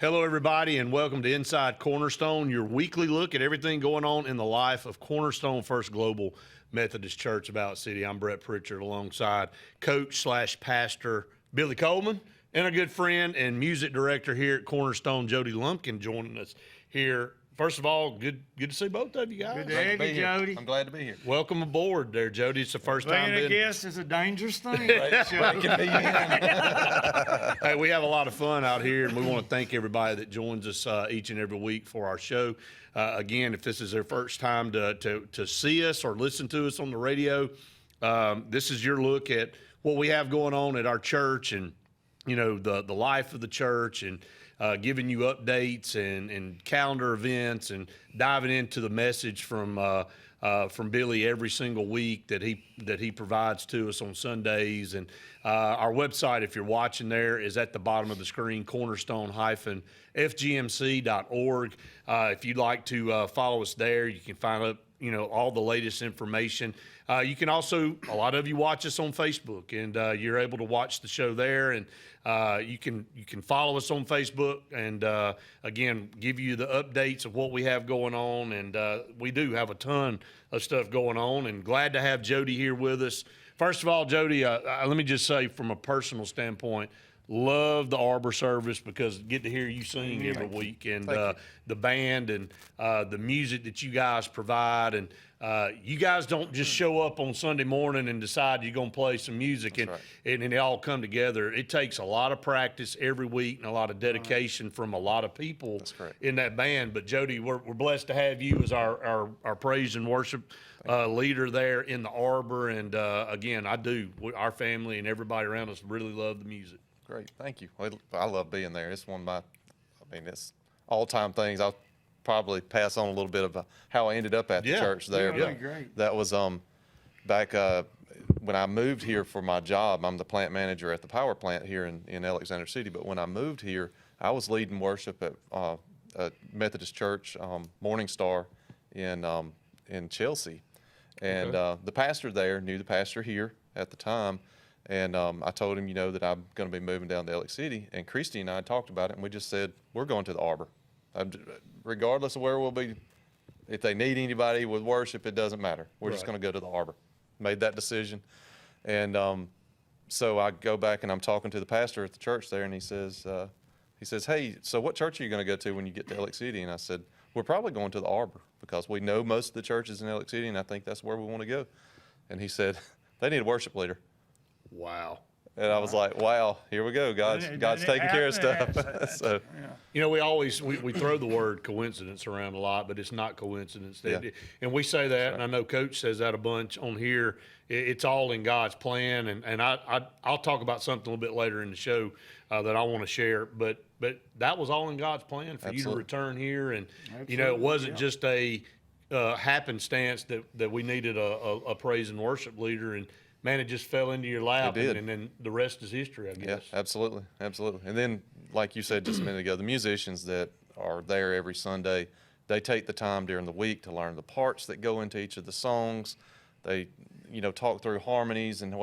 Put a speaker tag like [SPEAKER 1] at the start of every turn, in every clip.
[SPEAKER 1] Hello, everybody, and welcome to Inside Cornerstone, your weekly look at everything going on in the life of Cornerstone First Global Methodist Church of Valley City. I'm Brett Pritchard alongside Coach/Pastor Billy Coleman and our good friend and music director here at Cornerstone, Jody Lumpkin, joining us here. First of all, good to see both of you guys.
[SPEAKER 2] Good to have you, Jody.
[SPEAKER 3] I'm glad to be here.
[SPEAKER 1] Welcome aboard there, Jody. It's the first time
[SPEAKER 2] being a guest is a dangerous thing.
[SPEAKER 1] Hey, we have a lot of fun out here, and we want to thank everybody that joins us each and every week for our show. Again, if this is their first time to see us or listen to us on the radio, this is your look at what we have going on at our church and, you know, the life of the church and giving you updates and calendar events and diving into the message from Billy every single week that he provides to us on Sundays. And our website, if you're watching there, is at the bottom of the screen, cornerstone-fgmc.org. If you'd like to follow us there, you can find out, you know, all the latest information. You can also, a lot of you watch us on Facebook, and you're able to watch the show there. And you can follow us on Facebook, and again, give you the updates of what we have going on. And we do have a ton of stuff going on, and glad to have Jody here with us. First of all, Jody, let me just say from a personal standpoint, love the Arbor service because get to hear you sing every week, and the band and the music that you guys provide. And you guys don't just show up on Sunday morning and decide you're going to play some music and it all come together. It takes a lot of practice every week and a lot of dedication from a lot of people in that band. But Jody, we're blessed to have you as our praise and worship leader there in the Arbor. And again, our family and everybody around us really love the music.
[SPEAKER 3] Great, thank you. I love being there. It's one of my, it's all-time things. I'll probably pass on a little bit of how I ended up at the church there.
[SPEAKER 2] Yeah, great.
[SPEAKER 3] That was back when I moved here for my job. I'm the plant manager at the power plant here in Alexander City. But when I moved here, I was leading worship at a Methodist Church, Morning Star in Chelsea. And the pastor there knew the pastor here at the time. And I told him, you know, that I'm going to be moving down to Alex City. And Christy and I talked about it, and we just said, we're going to the Arbor. Regardless of where we'll be, if they need anybody with worship, it doesn't matter. We're just going to go to the Arbor. Made that decision. And so I go back, and I'm talking to the pastor at the church there, and he says, hey, so what church are you going to go to when you get to Alex City? And I said, we're probably going to the Arbor because we know most of the churches in Alex City, and I think that's where we want to go. And he said, they need a worship leader.
[SPEAKER 1] Wow.
[SPEAKER 3] And I was like, wow, here we go. God's taking care of stuff. So,
[SPEAKER 1] you know, we throw the word coincidence around a lot, but it's not coincidence. And we say that, and I know Coach says that a bunch on here. It's all in God's plan. And I'll talk about something a little bit later in the show that I want to share. But that was all in God's plan for you to return here. And, you know, it wasn't just a happenstance that we needed a praise and worship leader. And, man, it just fell into your lap, and then the rest is history, I guess.
[SPEAKER 3] Yeah, absolutely. And then, like you said just a minute ago, the musicians that are there every Sunday, they take the time during the week to learn the parts that go into each of the songs. They, you know, talk through harmonies and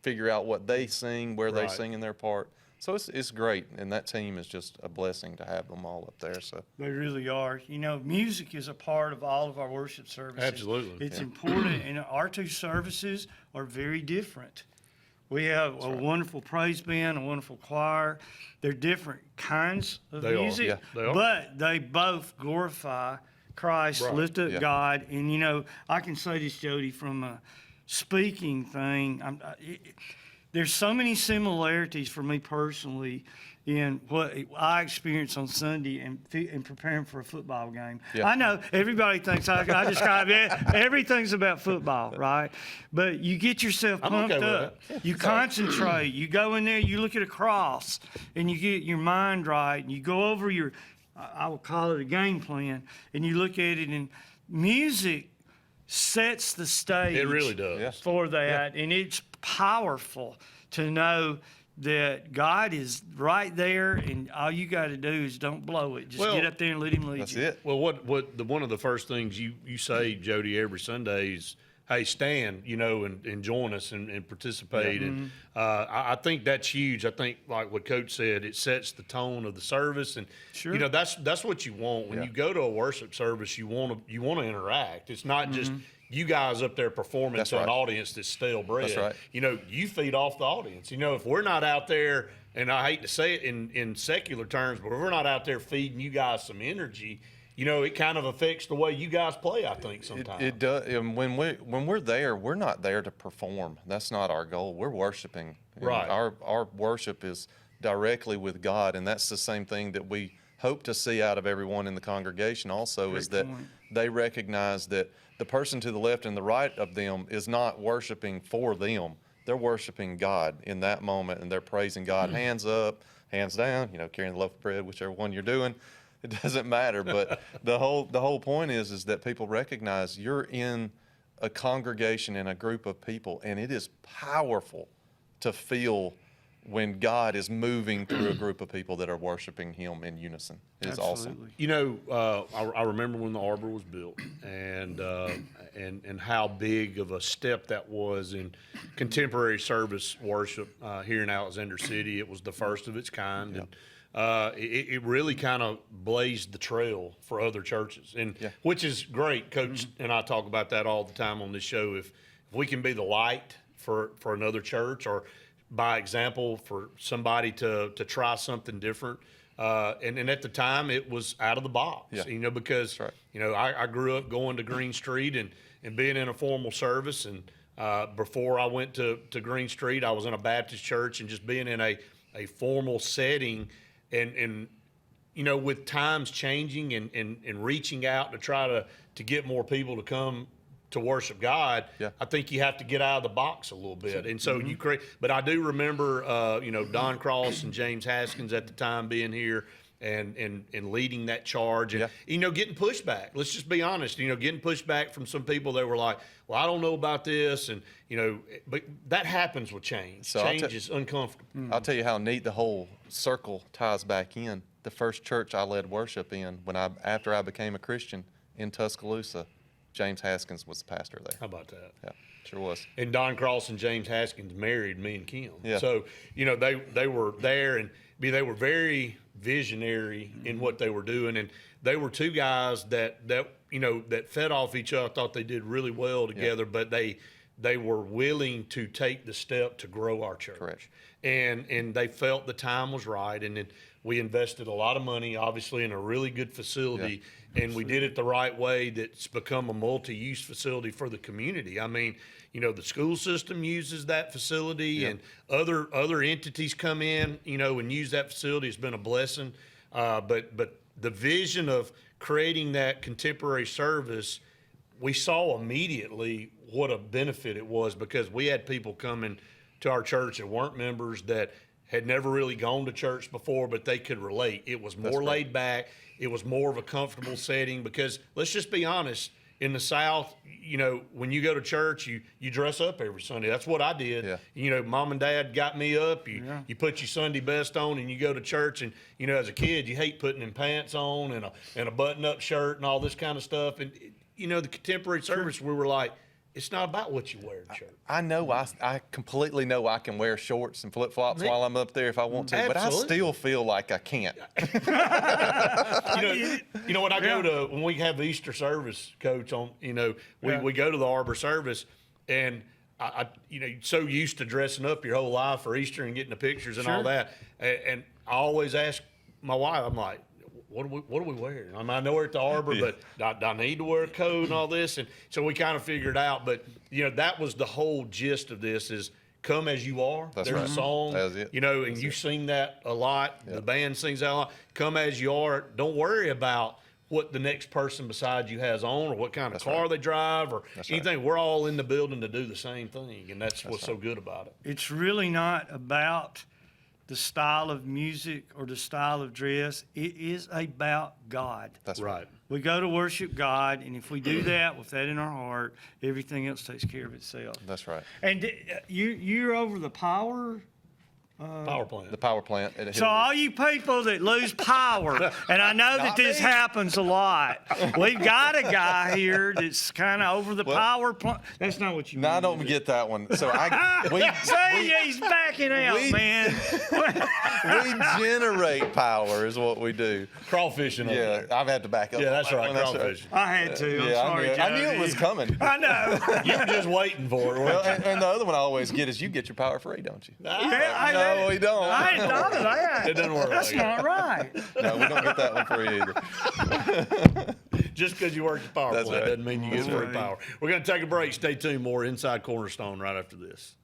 [SPEAKER 3] figure out what they sing, where they sing in their part. So it's great, and that team is just a blessing to have them all up there. So
[SPEAKER 2] they really are. You know, music is a part of all of our worship services.
[SPEAKER 1] Absolutely,
[SPEAKER 2] it's important, and our two services are very different. We have a wonderful praise band, a wonderful choir. They're different kinds of music, but they both glorify Christ, lift up God. And you know, I can say this, Jody, from a speaking thing. There's so many similarities for me personally in what I experienced on Sunday and preparing for a football game. I know everybody thinks I describe it. Everything's about football, right? But you get yourself pumped up. You concentrate. You go in there, you look at a cross, and you get your mind right, and you go over your, I will call it a game plan, and you look at it, and music sets the stage.
[SPEAKER 1] It really does.
[SPEAKER 2] For that, and it's powerful to know that God is right there, and all you got to do is don't blow it. Just get up there and let Him lead you.
[SPEAKER 3] That's it.
[SPEAKER 1] Well, one of the first things you say, Jody, every Sunday is hey, stand, and join us and participate.
[SPEAKER 2] Yeah.
[SPEAKER 1] And I think that's huge. I think, like what Coach said, it sets the tone of the service, and
[SPEAKER 2] Sure.
[SPEAKER 1] that's what you want when you go to a worship service. You want to interact. It's not just you guys up there performing to an audience that's stale bread.
[SPEAKER 3] That's right.
[SPEAKER 1] You feed off the audience. If we're not out there, and I hate to say it in secular terms, but if we're not out there feeding you guys some energy, it kind of affects the way you guys play, I think, sometimes.
[SPEAKER 3] It does. And when we're there, we're not there to perform. That's not our goal. We're worshiping.
[SPEAKER 1] Right.
[SPEAKER 3] Our worship is directly with God, and that's the same thing that we hope to see out of everyone in the congregation also.
[SPEAKER 2] Great
[SPEAKER 3] Is that
[SPEAKER 2] point.
[SPEAKER 3] they recognize that the person to the left and the right of them is not worshiping for them. They're worshiping God in that moment, and they're praising God. Hands up, hands down, carrying the loaf of bread, whichever one you're doing. It doesn't matter, but the whole point is that people recognize you're in a congregation and a group of people, and it is powerful to feel when God is moving through a group of people that are worshiping Him in unison. It is awesome.
[SPEAKER 1] I remember when the Arbor was built, and how big of a step that was in contemporary service worship here in Alexander City. It was the first of its kind.
[SPEAKER 3] Yep.
[SPEAKER 1] And it really kind of blazed the trail for other churches, which is great. Coach and I talk about that all the time on this show. If we can be the light for another church, or by example for somebody to try something different. And at the time it was out of the box, because,
[SPEAKER 3] That's right.
[SPEAKER 1] I grew up going to Green Street and being in a formal service. And before I went to Green Street, I was in a Baptist church, and just being in a formal setting. And with times changing and reaching out to try to get more people to come to worship God, I think you have to get out of the box a little bit. And so you create, but I do remember, Don Cross and James Haskins at the time being here and leading that charge, and, getting pushback. Let's just be honest, getting pushback from some people that were like, well, I don't know about this. And, but that happens with change.
[SPEAKER 3] So
[SPEAKER 1] change is uncomfortable.
[SPEAKER 3] I'll tell you how neat the whole circle ties back in. The first church I led worship in after I became a Christian in Tuscaloosa, James Haskins was the pastor there.
[SPEAKER 1] How about that?
[SPEAKER 3] Yeah, sure was.
[SPEAKER 1] And Don Cross and James Haskins married me and Kim.
[SPEAKER 3] Yeah.
[SPEAKER 1] So, they were there, and they were very visionary in what they were doing. And they were two guys that fed off each other. I thought they did really well together, but they were willing to take the step to grow our church.
[SPEAKER 3] Correct.
[SPEAKER 1] And they felt the time was right. And then we invested a lot of money, obviously, in a really good facility. And we did it the right way. That's become a multi-use facility for the community. I mean, the school system uses that facility, and other entities come in, and use that facility. It's been a blessing. But the vision of creating that contemporary service, we saw immediately what a benefit it was, because we had people coming to our church that weren't members, that had never really gone to church before, but they could relate. It was more laid back. It was more of a comfortable setting, because let's just be honest, in the South, when you go to church, you dress up every Sunday. That's what I did.
[SPEAKER 3] Yeah.
[SPEAKER 1] Mom and Dad got me up. You put your Sunday best on, and you go to church. And as a kid, you hate putting in pants on and a button-up shirt and all this kind of stuff. And the contemporary service, we were like, it's not about what you wear to church.
[SPEAKER 3] I know, I completely know I can wear shorts and flip-flops while I'm up there if I want to, but I still feel like I can't.
[SPEAKER 1] When we have Easter service, Coach, we go to the Arbor service, and I so used to dressing up your whole life for Easter and getting the pictures and all that. And I always ask my wife, I'm like, what do we wear? I know we're at the Arbor, but do I need to wear a coat and all this? And so we kind of figured out, but that was the whole gist of this, is come as you are.
[SPEAKER 3] That's
[SPEAKER 1] There's
[SPEAKER 3] right.
[SPEAKER 1] a song,
[SPEAKER 3] That's it.
[SPEAKER 1] and you sing that a lot. The band sings that a lot. Come as you are. Don't worry about what the next person beside you has on, or what kind of car they drive, or anything. We're all in the building to do the same thing, and that's what's so good about it.
[SPEAKER 2] It's really not about the style of music or the style of dress. It is about God.
[SPEAKER 3] That's
[SPEAKER 1] Right.
[SPEAKER 2] We go to worship God, and if we do that with that in our heart, everything else takes care of itself.
[SPEAKER 3] That's right.
[SPEAKER 2] And you're over the power
[SPEAKER 1] Power plant.
[SPEAKER 3] The power plant. At
[SPEAKER 2] So all you people that lose power, and I know that this happens a lot, we've got a guy here that's kind of over the power plant. That's not what you
[SPEAKER 3] No,
[SPEAKER 2] mean,
[SPEAKER 3] I don't
[SPEAKER 2] is it?
[SPEAKER 3] get that one. So
[SPEAKER 2] See, he's backing out, man.
[SPEAKER 3] we generate power is what we do.
[SPEAKER 1] Crawfishing over
[SPEAKER 3] Yeah,
[SPEAKER 1] there.
[SPEAKER 3] I've had to back up.
[SPEAKER 1] Yeah,
[SPEAKER 3] on
[SPEAKER 1] that's
[SPEAKER 3] that
[SPEAKER 1] right,
[SPEAKER 3] one.
[SPEAKER 1] crawfishing.
[SPEAKER 2] I had to. I'm sorry,
[SPEAKER 3] I knew it
[SPEAKER 2] Jody.
[SPEAKER 3] was coming.
[SPEAKER 2] I know.
[SPEAKER 1] You were just waiting for it,
[SPEAKER 3] Well,
[SPEAKER 1] weren't you?
[SPEAKER 3] and the other one I always get is you get your power free, don't you?
[SPEAKER 2] No,
[SPEAKER 3] we don't.
[SPEAKER 2] I hadn't thought of that.
[SPEAKER 1] It doesn't work
[SPEAKER 2] That's
[SPEAKER 1] like that.
[SPEAKER 2] not right.
[SPEAKER 3] No, we don't get that one free either.
[SPEAKER 1] Just because you work the power
[SPEAKER 3] That's
[SPEAKER 1] plant
[SPEAKER 3] right.
[SPEAKER 1] doesn't mean you get
[SPEAKER 2] That's
[SPEAKER 1] free
[SPEAKER 2] right.
[SPEAKER 1] power. We're going to take a break. Stay tuned. More Inside Cornerstone right after this.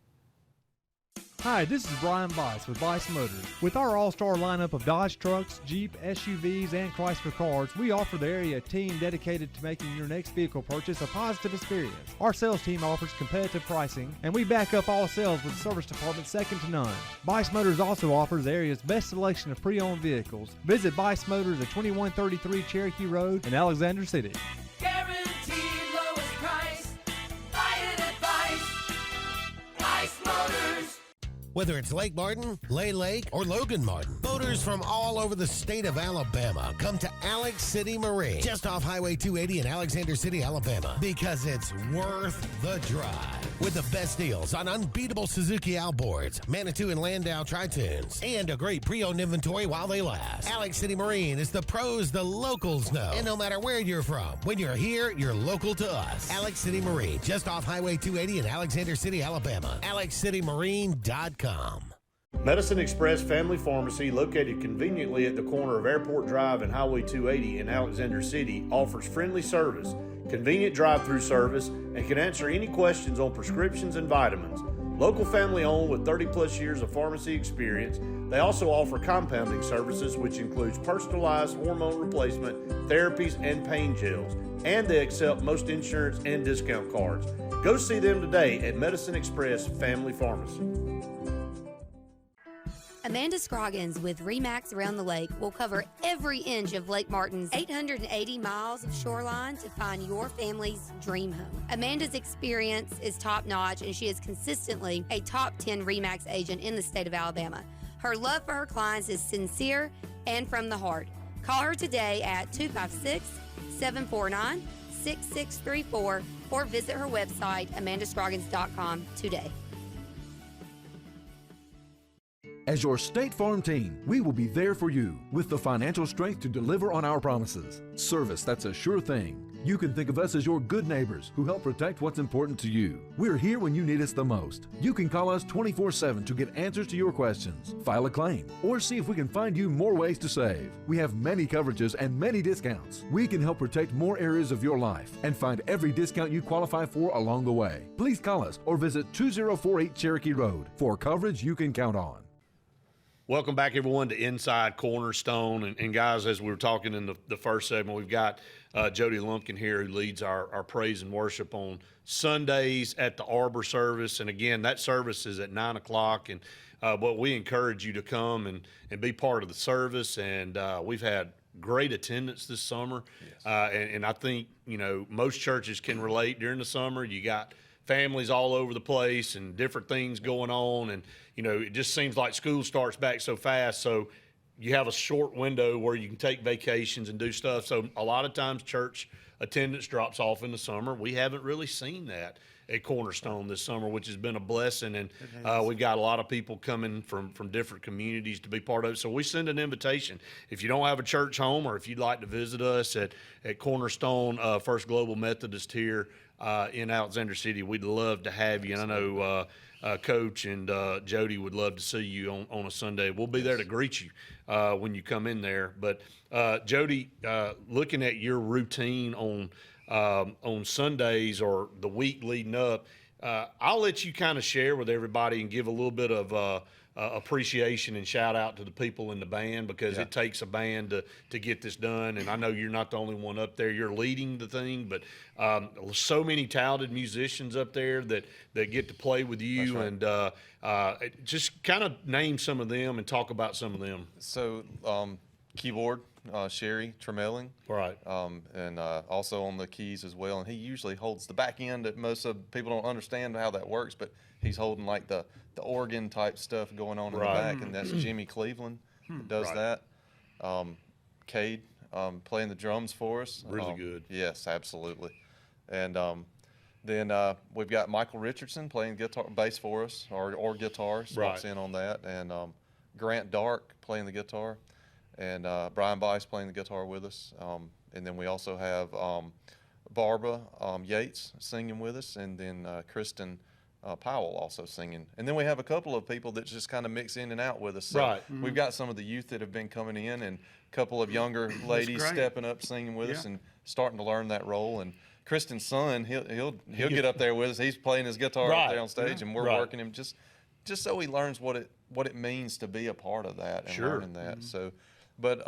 [SPEAKER 4] Hi, this is Brian Bice with Bice Motors. With our all-star lineup of Dodge trucks, Jeep, SUVs, and Chrysler cars, we offer the area a team dedicated to making your next vehicle purchase a positive experience. Our sales team offers competitive pricing, and we back up all sales with a service department second to none. Bice Motors also offers the area's best selection of pre-owned vehicles. Visit Bice Motors at 2133 Cherokee Road in Alexander City.
[SPEAKER 5] Guaranteed lowest price. Buy it at Bice Motors.
[SPEAKER 6] Whether it's Lake Martin, Lay Lake, or Logan Martin, boaters from all over the state of Alabama come to Alex City Marine, just off Highway 280 in Alexander City, Alabama, because it's worth the drive. With the best deals on unbeatable Suzuki outboards, Manitou and Landau tri-tunes, and a great pre-owned inventory while they last. Alex City Marine is the pros the locals know. And no matter where you're from, when you're here, you're local to us. Alex City Marine, just off Highway 280 in Alexander City, Alabama. AlexCityMarine.com.
[SPEAKER 1] Medicine Express Family Pharmacy, located conveniently at the corner of Airport Drive and Highway 280 in Alexander City, offers friendly service, convenient drive-through service, and can answer any questions on prescriptions and vitamins. Local family owned with 30-plus years of pharmacy experience, they also offer compounding services, which includes personalized hormone replacement, therapies, and pain gels. And they accept most insurance and discount cards. Go see them today at Medicine Express Family Pharmacy.
[SPEAKER 7] Amanda Scroggins with RE/MAX Around the Lake will cover every inch of Lake Martin's 880 miles of shoreline to find your family's dream home. Amanda's experience is top-notch, and she is consistently a top 10 RE/MAX agent in the state of Alabama. Her love for her clients is sincere and from the heart. Call her today at 256-749-6634 or visit her website, amandascroggins.com, today.
[SPEAKER 8] As your State Farm team, we will be there for you with the financial strength to deliver on our promises. Service that's a sure thing. You can think of us as your good neighbors who help protect what's important to you. We're here when you need us the most. You can call us 24/7 to get answers to your questions, file a claim, or see if we can find you more ways to save. We have many coverages and many discounts. We can help protect more areas of your life and find every discount you qualify for along the way. Please call us or visit 2048 Cherokee Road for coverage you can count on.
[SPEAKER 1] Welcome back, everyone, to Inside Cornerstone. And guys, as we were talking in the first segment, we've got Jody Lumpkin here, who leads our praise and worship on Sundays at the Arbor service. And again, that service is at 9 o'clock. And but we encourage you to come and be part of the service. And we've had great attendance this summer. Yes. And I think, most churches can relate during the summer. You got families all over the place and different things going on. And, it just seems like school starts back so fast. So you have a short window where you can take vacations and do stuff. So a lot of times church attendance drops off in the summer. We haven't really seen that at Cornerstone this summer, which has been a blessing. And we've got a lot of people coming from different communities to be part of it. So we send an invitation. If you don't have a church home, or if you'd like to visit us at Cornerstone First Global Methodist here in Alexander City, we'd love to have you. And I know Coach and Jody would love to see you on a Sunday. We'll be there to greet you when you come in there. But Jody, looking at your routine on Sundays or the week leading up, I'll let you kind of share with everybody and give a little bit of appreciation and shout out to the people in the band, because it takes a band to get this done. And I know you're not the only one up there. You're leading the thing, but so many talented musicians up there that get to play with you. Right. And just kind of name some of them and talk about some of them.
[SPEAKER 3] So keyboard, Sherry Tremelling.
[SPEAKER 1] Right.
[SPEAKER 3] And also on the keys as well. And he usually holds the back end that most of people don't understand how that works, but he's holding like the organ type stuff going on in the back, and that's Jimmy Cleveland that does that. Cade playing the drums for us.
[SPEAKER 1] Really good.
[SPEAKER 3] Yes, absolutely. And then we've got Michael Richardson playing bass for us, or guitar, swaps in on that, and Grant Dark playing the guitar, and Brian Bice playing the guitar with us. And then we also have Barbara Yates singing with us, and then Kristen Powell also singing. And then we have a couple of people that just kind of mix in and out with us. So we've got some of the youth that have been coming in, and a couple of younger ladies stepping up singing with us and starting to learn that role. And Kristen's son, he'll get up there with us. He's playing his guitar up there on stage, and we're working him just so he learns what it means to be a part of that and learning that. So, but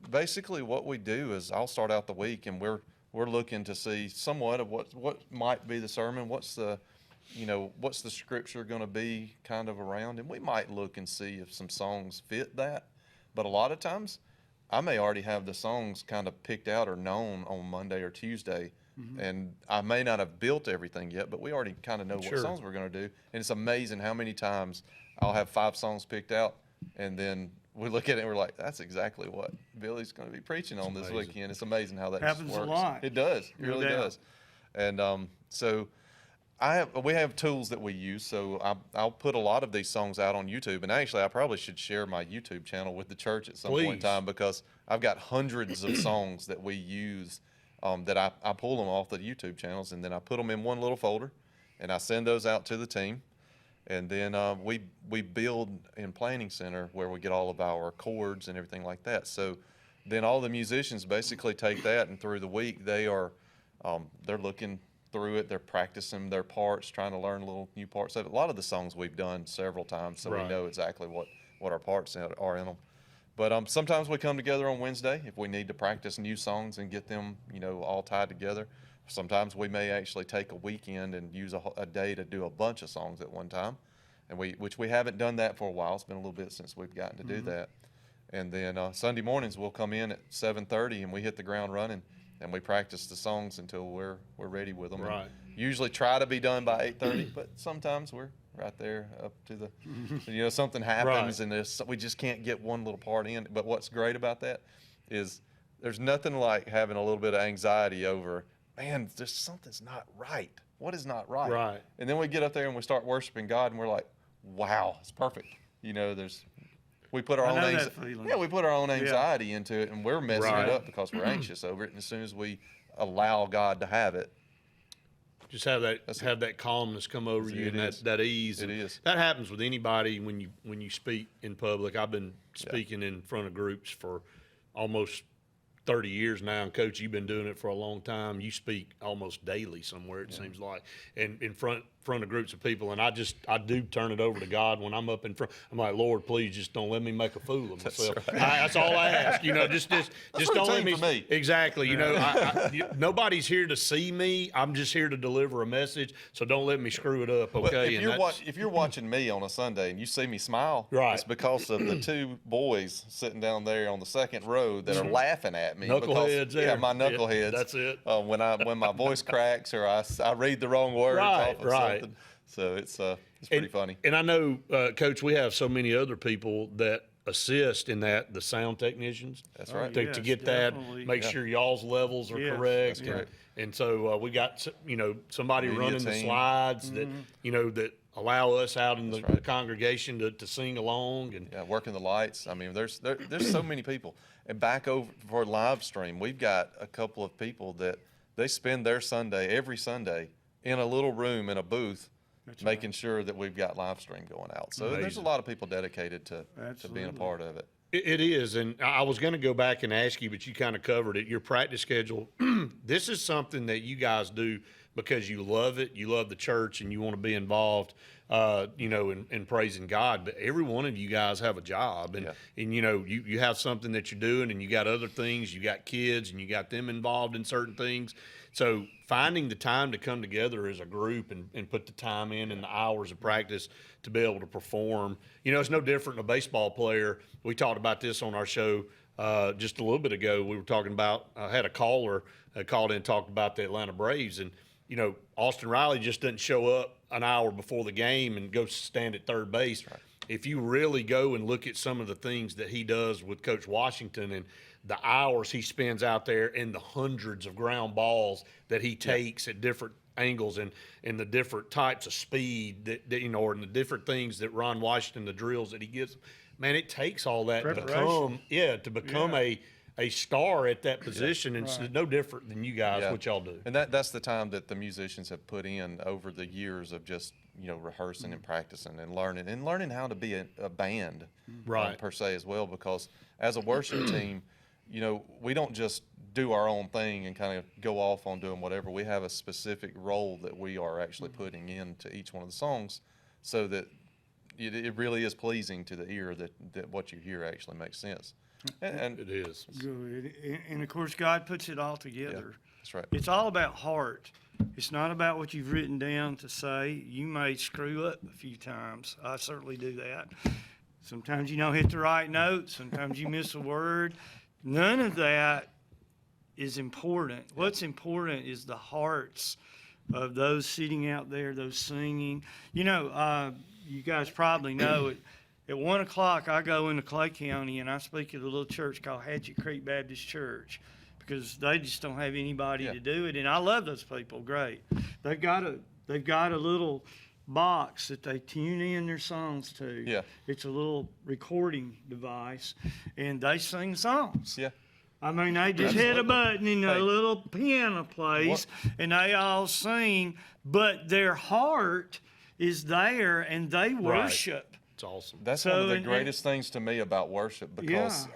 [SPEAKER 3] basically what we do is I'll start out the week, and we're looking to see somewhat of what might be the sermon, what's the scripture going to be kind of around, and we might look and see if some songs fit that. But a lot of times I may already have the songs kind of picked out or known on Monday or Tuesday, and I may not have built everything yet, but we already kind of know what songs we're going to do. And it's amazing how many times I'll have 5 songs picked out, and then we look at it and we're like, that's exactly what Billy's going to be preaching on this weekend. It's amazing how that
[SPEAKER 2] happens
[SPEAKER 3] just works.
[SPEAKER 2] A lot.
[SPEAKER 3] It does. It really does. And so we have tools that we use. So I'll put a lot of these songs out on YouTube. And actually, I probably should share my YouTube channel with the church at some point in time, because I've got hundreds of songs that we use that I pull them off the YouTube channels, and then I put them in one little folder, and I send those out to the team. And then we build in Planning Center where we get all of our chords and everything like that. So then all the musicians basically take that, and through the week they're looking through it, they're practicing their parts, trying to learn little new parts of it. A lot of the songs we've done several times, so we know exactly what our parts are in them. But sometimes we come together on Wednesday if we need to practice new songs and get them, all tied together. Sometimes we may actually take a weekend and use a day to do a bunch of songs at one time, and which we haven't done that for a while. It's been a little bit since we've gotten to do that. And then Sunday mornings we'll come in at 7:30 and we hit the ground running, and we practice the songs until we're ready with them.
[SPEAKER 1] Right.
[SPEAKER 3] Usually try to be done by 8:30, but sometimes we're right there up to the, something happens and we just can't get one little part in. But what's great about that is there's nothing like having a little bit of anxiety over, man, there's something's not right. What is not right?
[SPEAKER 1] Right.
[SPEAKER 3] And then we get up there and we start worshiping God, and we're like, wow, it's perfect. We put our we put our own anxiety into it, and we're messing it up because we're anxious over it. And as soon as we allow God to have it,
[SPEAKER 1] just have that calmness come over you, and that ease.
[SPEAKER 3] It is.
[SPEAKER 1] That happens with anybody when you speak in public. I've been speaking in front of groups for almost 30 years now, and Coach, you've been doing it for a long time. You speak almost daily somewhere, it seems like, and in front of groups of people. And I do turn it over to God when I'm up in front. I'm like, Lord, please just don't let me make a fool of myself. That's all I ask. Just don't let me. Exactly. Nobody's here to see me. I'm just here to deliver a message. So don't let me screw it up. Okay.
[SPEAKER 3] Well, if you're watching me on a Sunday and you see me smile, it's because of the 2 boys sitting down there on the second row that are laughing at me.
[SPEAKER 1] Knuckleheads.
[SPEAKER 3] Yeah, my knuckleheads.
[SPEAKER 1] That's it.
[SPEAKER 3] When my voice cracks or I read the wrong words off of something. So it's pretty funny.
[SPEAKER 1] And I know, Coach, we have so many other people that assist in that, the sound technicians.
[SPEAKER 3] That's right.
[SPEAKER 1] To get definitely. That, make sure y'all's levels are correct. And so we got, somebody running the slides that, that allow us out in the congregation to sing along. And
[SPEAKER 3] working the lights. I mean, there's so many people. And back over for live stream, we've got a couple of people that they spend their Sunday, every Sunday, in a little room in a booth, making sure that we've got live stream going out. So there's a lot of people dedicated to being a part of it.
[SPEAKER 1] It is, and I was going to go back and ask you, but you kind of covered it. Your practice schedule, this is something that you guys do because you love it, you love the church, and you want to be involved, in praising God. But every one of you guys have a job, and you have something that you're doing, and you got other things, you got kids, and you got them involved in certain things. So finding the time to come together as a group and put the time in and the hours of practice to be able to perform. It's no different than a baseball player. We talked about this on our show just a little bit ago. We were talking about, I had a caller called in and talked about the Atlanta Braves. And, you know, Austin Riley just doesn't show up an hour before the game and go stand at third base. Right. If you really go and look at some of the things that he does with Coach Washington and the hours he spends out there and the hundreds of ground balls that he takes at different angles and the different types of speed that you know, and the different things that Ron Washington, the drills that he gives, man, it takes all that to become a star at that position, and it's no different than you guys, what y'all do.
[SPEAKER 3] And that's the time that the musicians have put in over the years of just, you know, rehearsing and practicing and learning how to be a band, per se as well, because as a worship team, you know, we don't just do our own thing and kind of go off on doing whatever. We have a specific role that we are actually putting into each one of the songs, so that it really is pleasing to the ear that what you hear actually makes sense. And
[SPEAKER 1] it is.
[SPEAKER 2] Good. And of course, God puts it all together.
[SPEAKER 3] That's right.
[SPEAKER 2] It's all about heart. It's not about what you've written down to say. You may screw up a few times. I certainly do that. Sometimes you don't hit the right note. Sometimes you miss a word. None of that is important. What's important is the hearts of those sitting out there, those singing. You know, you guys probably know it. At 1 o'clock, I go into Clay County and I speak at a little church called Hatchet Creek Baptist Church, because they just don't have anybody to do it. And I love those people. Great. They've got a little box that they tune in their songs to.
[SPEAKER 3] Yeah.
[SPEAKER 2] It's a little recording device, and they sing songs.
[SPEAKER 3] Yeah.
[SPEAKER 2] I mean, they just hit a button and a little piano plays, and they all sing, but their heart is there, and they worship.
[SPEAKER 1] It's awesome.
[SPEAKER 3] That's one of the greatest things to me about worship, because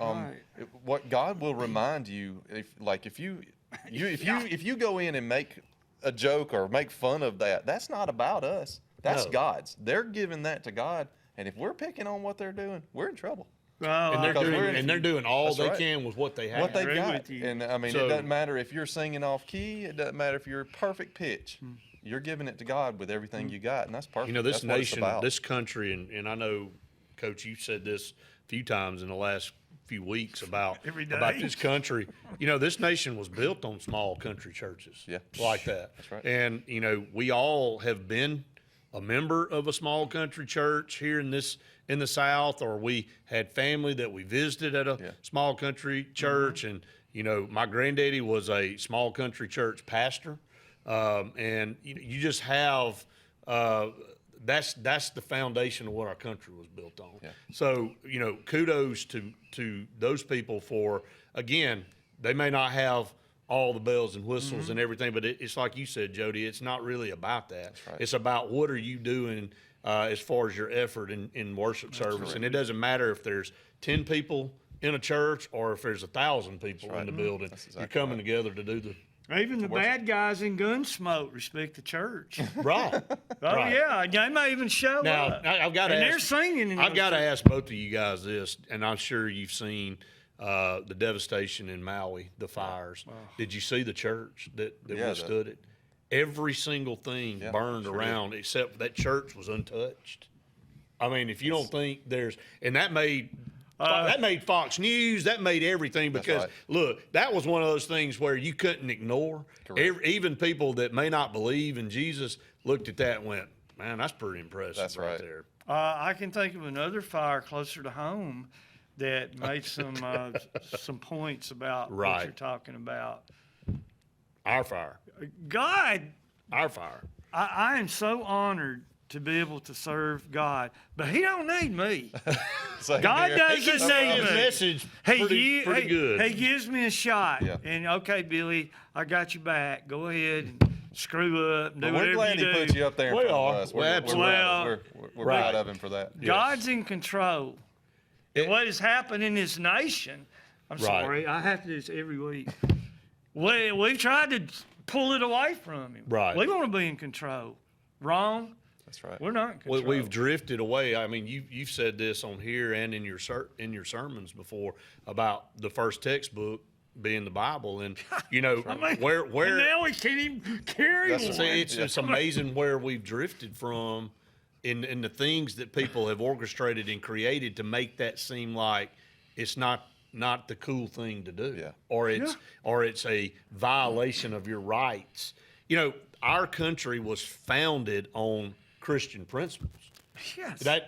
[SPEAKER 3] what God will remind you, if you go in and make a joke or make fun of that, that's not about us. That's God's. They're giving that to God, and if we're picking on what they're doing, we're in trouble.
[SPEAKER 1] And they're doing all they can with what they have.
[SPEAKER 3] What they've got. And I mean, it doesn't matter if you're singing off key. It doesn't matter if you're perfect pitch. You're giving it to God with everything you got, and that's perfect.
[SPEAKER 1] You know, this nation, this country, and I know, Coach, you've said this a few times in the last few weeks about this country. You know, this nation was built on small country churches like that.
[SPEAKER 3] That's right.
[SPEAKER 1] And, you know, we all have been a member of a small country church here in the South, or we had family that we visited at a small country church. And, you know, my granddaddy was a small country church pastor. And you just have that's the foundation of what our country was built on. Yeah. So, you know, kudos to those people for, again, they may not have all the bells and whistles and everything, but it's like you said, Jody, it's not really about that.
[SPEAKER 3] That's right.
[SPEAKER 1] It's about what are you doing as far as your effort in worship service. And it doesn't matter if there's 10 people in a church or if there's 1,000 people in the building. Exactly. You're coming together to do the
[SPEAKER 2] Even the bad guys in Gunsmoke respect the church.
[SPEAKER 1] Right.
[SPEAKER 2] Yeah, they may even show up.
[SPEAKER 1] Now, I've got to
[SPEAKER 2] and
[SPEAKER 1] ask,
[SPEAKER 2] they're singing.
[SPEAKER 1] I've got to ask both of you guys this, and I'm sure you've seen the devastation in Maui, the fires. Wow. Did you see the church that withstood it? Every single thing burned around, except that church was untouched. I mean, if you don't think there's, and that made Fox News, that made everything, because look, that was one of those things where you couldn't ignore. Even people that may not believe in Jesus looked at that and went, man, that's pretty impressive.
[SPEAKER 3] That's right
[SPEAKER 1] there.
[SPEAKER 2] I can think of another fire closer to home that made some points about what you're talking about.
[SPEAKER 1] Our fire.
[SPEAKER 2] God.
[SPEAKER 1] Our fire.
[SPEAKER 2] I am so honored to be able to serve God, but He don't need me. God doesn't need me.
[SPEAKER 1] Message pretty good.
[SPEAKER 2] He gives me a shot, and okay, Billy, I got you back. Go ahead and screw up. And do whatever
[SPEAKER 3] we're glad
[SPEAKER 2] you
[SPEAKER 3] He
[SPEAKER 2] do.
[SPEAKER 3] put you up there.
[SPEAKER 1] We are.
[SPEAKER 3] We're proud of Him for that.
[SPEAKER 2] God's in control. What has happened in this nation? I'm sorry, I have to do this every week. We've tried to pull it away from Him.
[SPEAKER 1] Right.
[SPEAKER 2] We want to be in control. Wrong.
[SPEAKER 3] That's right.
[SPEAKER 2] We're not in control.
[SPEAKER 1] We've drifted away. I mean, you've said this on here and in your sermons before about the first textbook being the Bible, and you know where
[SPEAKER 2] and now we can't even carry one.
[SPEAKER 1] It's amazing where we've drifted from in the things that people have orchestrated and created to make that seem like it's not not the cool thing to do.
[SPEAKER 3] Yeah.
[SPEAKER 1] Or it's a violation of your rights. You know, our country was founded on Christian principles.
[SPEAKER 2] Yes.
[SPEAKER 3] right.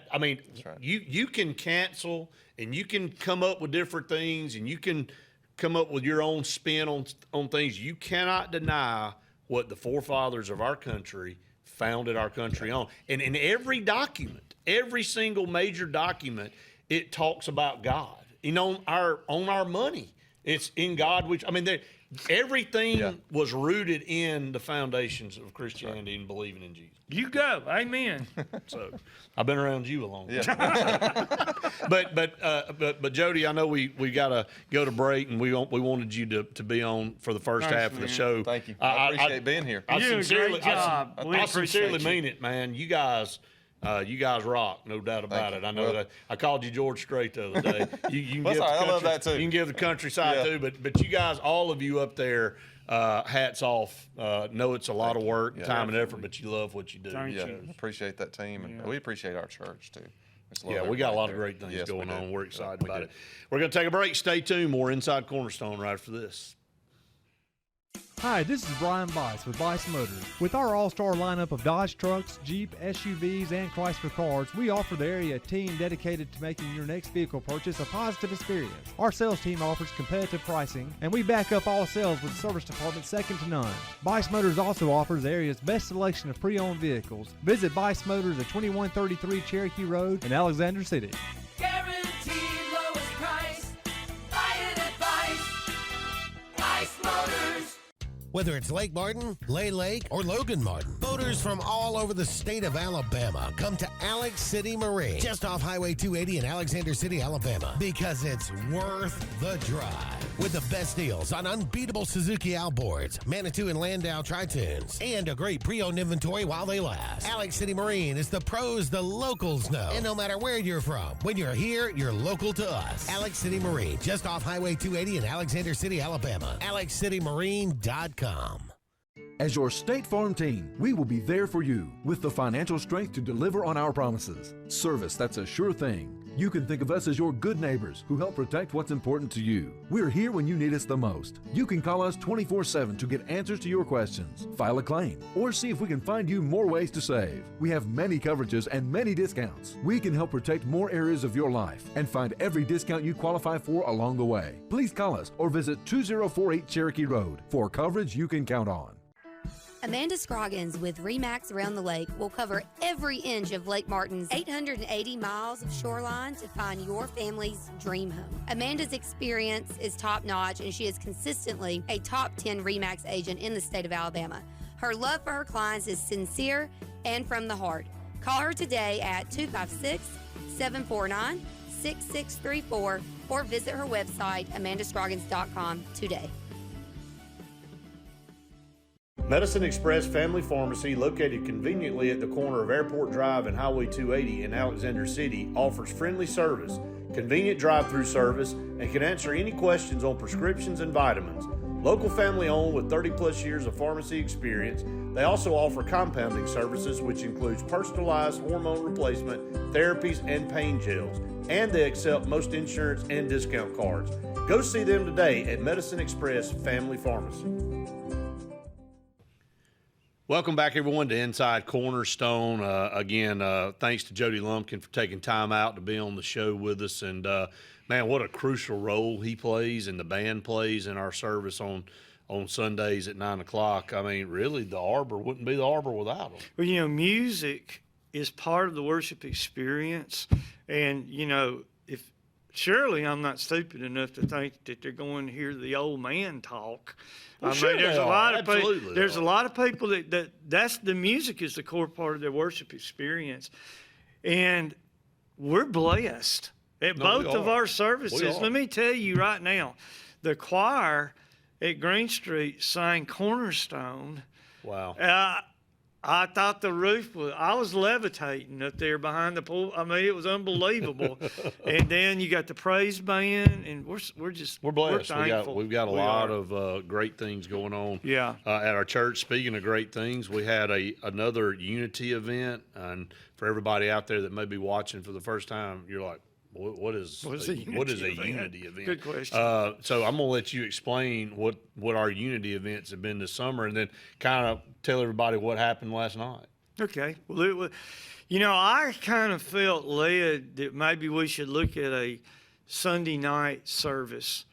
[SPEAKER 1] You can cancel and you can come up with different things and you can come up with your own spin on things. You cannot deny what the forefathers of our country founded our country on. And in every document, every single major document, it talks about God. You know, on our money, it's in God. Everything was rooted in the foundations of Christianity and believing in Jesus.
[SPEAKER 2] You go. Amen.
[SPEAKER 1] So I've been around you a long time. But Jody, I know we got to go to break, and we wanted you to be on for the first half of the show.
[SPEAKER 3] Thank you. I appreciate being here.
[SPEAKER 2] You did a great job. We
[SPEAKER 1] I
[SPEAKER 2] appreciate
[SPEAKER 1] sincerely
[SPEAKER 2] you.
[SPEAKER 1] mean it, man. You guys rock, no doubt about it. I know that I called you George Strait the other day. You can
[SPEAKER 3] That's
[SPEAKER 1] give
[SPEAKER 3] all right.
[SPEAKER 1] the
[SPEAKER 3] I love
[SPEAKER 1] country-
[SPEAKER 3] that too.
[SPEAKER 1] You can give the countryside too, but you guys, all of you up there, hats off. Know it's a lot of work, time and effort, but you love what you do.
[SPEAKER 2] Thank
[SPEAKER 3] Yeah,
[SPEAKER 2] you.
[SPEAKER 3] appreciate that team, and we appreciate our church too. Just love
[SPEAKER 1] Yeah, we got a
[SPEAKER 3] everybody
[SPEAKER 1] lot of
[SPEAKER 3] there.
[SPEAKER 1] great things
[SPEAKER 3] Yes, we
[SPEAKER 1] going
[SPEAKER 3] do.
[SPEAKER 1] on. We're excited
[SPEAKER 3] We
[SPEAKER 1] about
[SPEAKER 3] do.
[SPEAKER 1] it. We're going to take a break. Stay tuned. More Inside Cornerstone right after this.
[SPEAKER 4] Hi, this is Brian Bice with Bice Motors. With our all-star lineup of Dodge trucks, Jeep, SUVs, and Chrysler cars, we offer the area a team dedicated to making your next vehicle purchase a positive experience. Our sales team offers competitive pricing, and we back up all sales with a service department second to none. Bice Motors also offers the area's best selection of pre-owned vehicles. Visit Bice Motors at 2133 Cherokee Road in Alexander City.
[SPEAKER 5] Guaranteed lowest price. Buy it at Vice. Vice Motors.
[SPEAKER 6] Whether it's Lake Martin, Lay Lake, or Logan Martin, boaters from all over the state of Alabama come to Alex City Marine, just off Highway 280 in Alexander City, Alabama, because it's worth the drive. With the best deals on unbeatable Suzuki outboards, Manitou and Landau tri-tunes, and a great pre-owned inventory while they last. Alex City Marine is the pros the locals know. And no matter where you're from, when you're here, you're local to us. Alex City Marine, just off Highway 280 in Alexander City, Alabama. AlexCityMarine.com.
[SPEAKER 8] As your State Farm team, we will be there for you with the financial strength to deliver on our promises. Service that's a sure thing. You can think of us as your good neighbors who help protect what's important to you. We're here when you need us the most. You can call us 24/7 to get answers to your questions, file a claim, or see if we can find you more ways to save. We have many coverages and many discounts. We can help protect more areas of your life and find every discount you qualify for along the way. Please call us or visit 2048 Cherokee Road for coverage you can count on.
[SPEAKER 7] Amanda Scroggins with RE/MAX Around the Lake will cover every inch of Lake Martin's 880 miles of shoreline to find your family's dream home. Amanda's experience is top-notch, and she is consistently a top 10 RE/MAX agent in the state of Alabama. Her love for her clients is sincere and from the heart. Call her today at 256-749-6634 or visit her website, amandascroggins.com today.
[SPEAKER 1] Medicine Express Family Pharmacy, located conveniently at the corner of Airport Drive and Highway 280 in Alexander City, offers friendly service, convenient drive-through service, and can answer any questions on prescriptions and vitamins. Local family owned with 30-plus years of pharmacy experience, they also offer compounding services, which includes personalized hormone replacement, therapies, and pain gels. And they accept most insurance and discount cards. Go see them today at Medicine Express Family Pharmacy. Welcome back, everyone, to Inside Cornerstone. Again, thanks to Jody Lumpkin for taking time out to be on the show with us. And, man, what a crucial role he plays and the band plays in our service on Sundays at 9 o'clock. I mean, really, the Arbor wouldn't be the Arbor without him.
[SPEAKER 2] Well, music is part of the worship experience. And, surely I'm not stupid enough to think that they're going to hear the old man talk.
[SPEAKER 1] Well, sure
[SPEAKER 2] there's
[SPEAKER 1] they
[SPEAKER 2] a
[SPEAKER 1] are.
[SPEAKER 2] lot of
[SPEAKER 1] Absolutely
[SPEAKER 2] people.
[SPEAKER 1] they
[SPEAKER 2] There's
[SPEAKER 1] are.
[SPEAKER 2] a lot of people that's the music is the core part of their worship experience, and we're blessed at both of our services.
[SPEAKER 1] We are.
[SPEAKER 2] Let me tell you right now, the choir at Green Street sang Cornerstone.
[SPEAKER 1] Wow.
[SPEAKER 2] I thought the roof I was levitating up there behind the pool. I mean, it was unbelievable. And then you got the praise band, and we're blessed.
[SPEAKER 1] We're
[SPEAKER 2] thankful.
[SPEAKER 1] We've got a
[SPEAKER 2] We
[SPEAKER 1] lot
[SPEAKER 2] are.
[SPEAKER 1] of great things going on.
[SPEAKER 2] Yeah.
[SPEAKER 1] At our church. Speaking of great things, we had another Unity event, and for everybody out there that may be watching for the first time, you're like, What is
[SPEAKER 2] What is
[SPEAKER 1] a
[SPEAKER 2] a unity event?
[SPEAKER 1] unity event?
[SPEAKER 2] Good question.
[SPEAKER 1] So I'm gonna let you explain what our unity events have been this summer, and then kind of tell everybody what happened last night.
[SPEAKER 2] Okay. Well, it was, I kind of felt led that maybe we should look at a Sunday night service.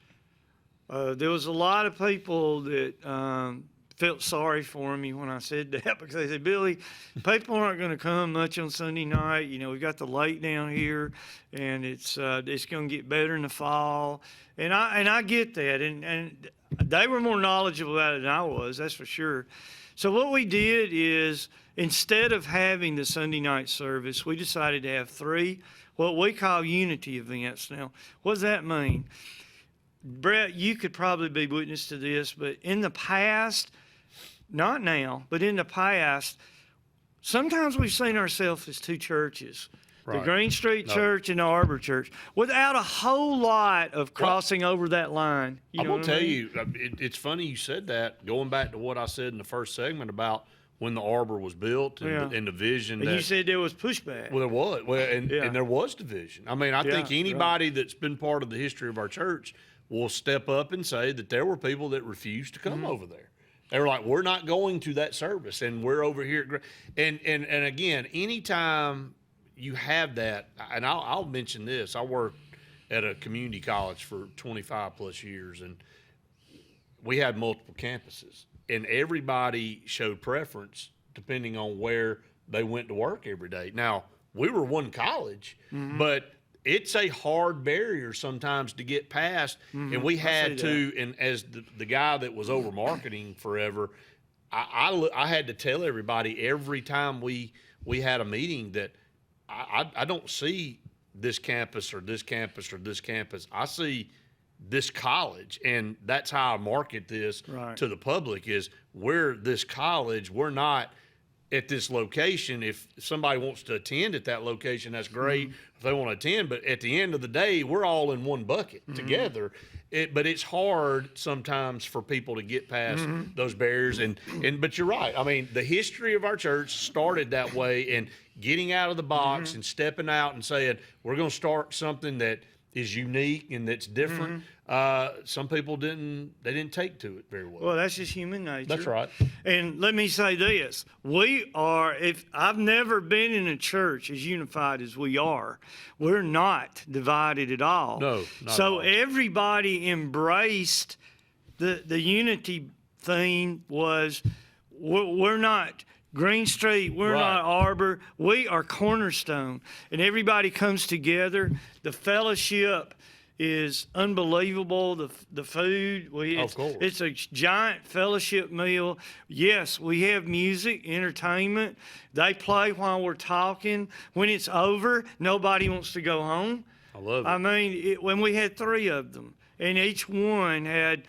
[SPEAKER 2] There was a lot of people that felt sorry for me when I said that because they said, Billy, people aren't going to come much on Sunday night. We got the lake down here, and it's going to get better in the fall. And I get that, and they were more knowledgeable about it than I was, that's for sure. So what we did is, instead of having the Sunday night service, we decided to have 3 what we call unity events. Now, what does that mean? Brett, you could probably be witness to this, but in the past, not now, but in the past, sometimes we've seen ourselves as 2 churches.
[SPEAKER 1] Right.
[SPEAKER 2] The Green Street Church and the Arbor Church, without a whole lot of crossing over that line.
[SPEAKER 1] I'm going to tell you, it's funny you said that, going back to what I said in the first segment about when the Arbor was built and the vision.
[SPEAKER 2] And you said there was pushback.
[SPEAKER 1] Well, there was. And there was division. I mean, I think anybody that's been part of the history of our church will step up and say that there were people that refused to come over there. They were like, we're not going to that service, and we're over here. And again, anytime you have that, and I'll mention this, I worked at a community college for 25 plus years, and we had multiple campuses, and everybody showed preference depending on where they went to work every day. Now, we were one college, but it's a hard barrier sometimes to get past, and we had to, and as the guy that was over marketing forever, I had to tell everybody every time we had a meeting that I don't see this campus or this campus or this campus. I see this college, and that's how I market this to the public is we're this college. We're not at this location. If somebody wants to attend at that location, that's great. If they want to attend, but at the end of the day, we're all in one bucket together. But it's hard sometimes for people to get past those barriers. But you're right. I mean, the history of our church started that way, and getting out of the box and stepping out and saying, we're going to start something that is unique and that's different. Some people didn't take to it very well.
[SPEAKER 2] Well, that's just human nature.
[SPEAKER 1] That's right.
[SPEAKER 2] And let me say this. I've never been in a church as unified as we are. We're not divided at all.
[SPEAKER 1] No, not
[SPEAKER 2] so
[SPEAKER 1] at all.
[SPEAKER 2] everybody embraced the unity thing was we're not Green Street, we're not Arbor, we are Cornerstone. And everybody comes together. The fellowship is unbelievable. The food,
[SPEAKER 1] Of course.
[SPEAKER 2] it's a giant fellowship meal. Yes, we have music, entertainment. They play while we're talking. When it's over, nobody wants to go home.
[SPEAKER 1] I love it.
[SPEAKER 2] I mean, when we had 3 of them, and each one had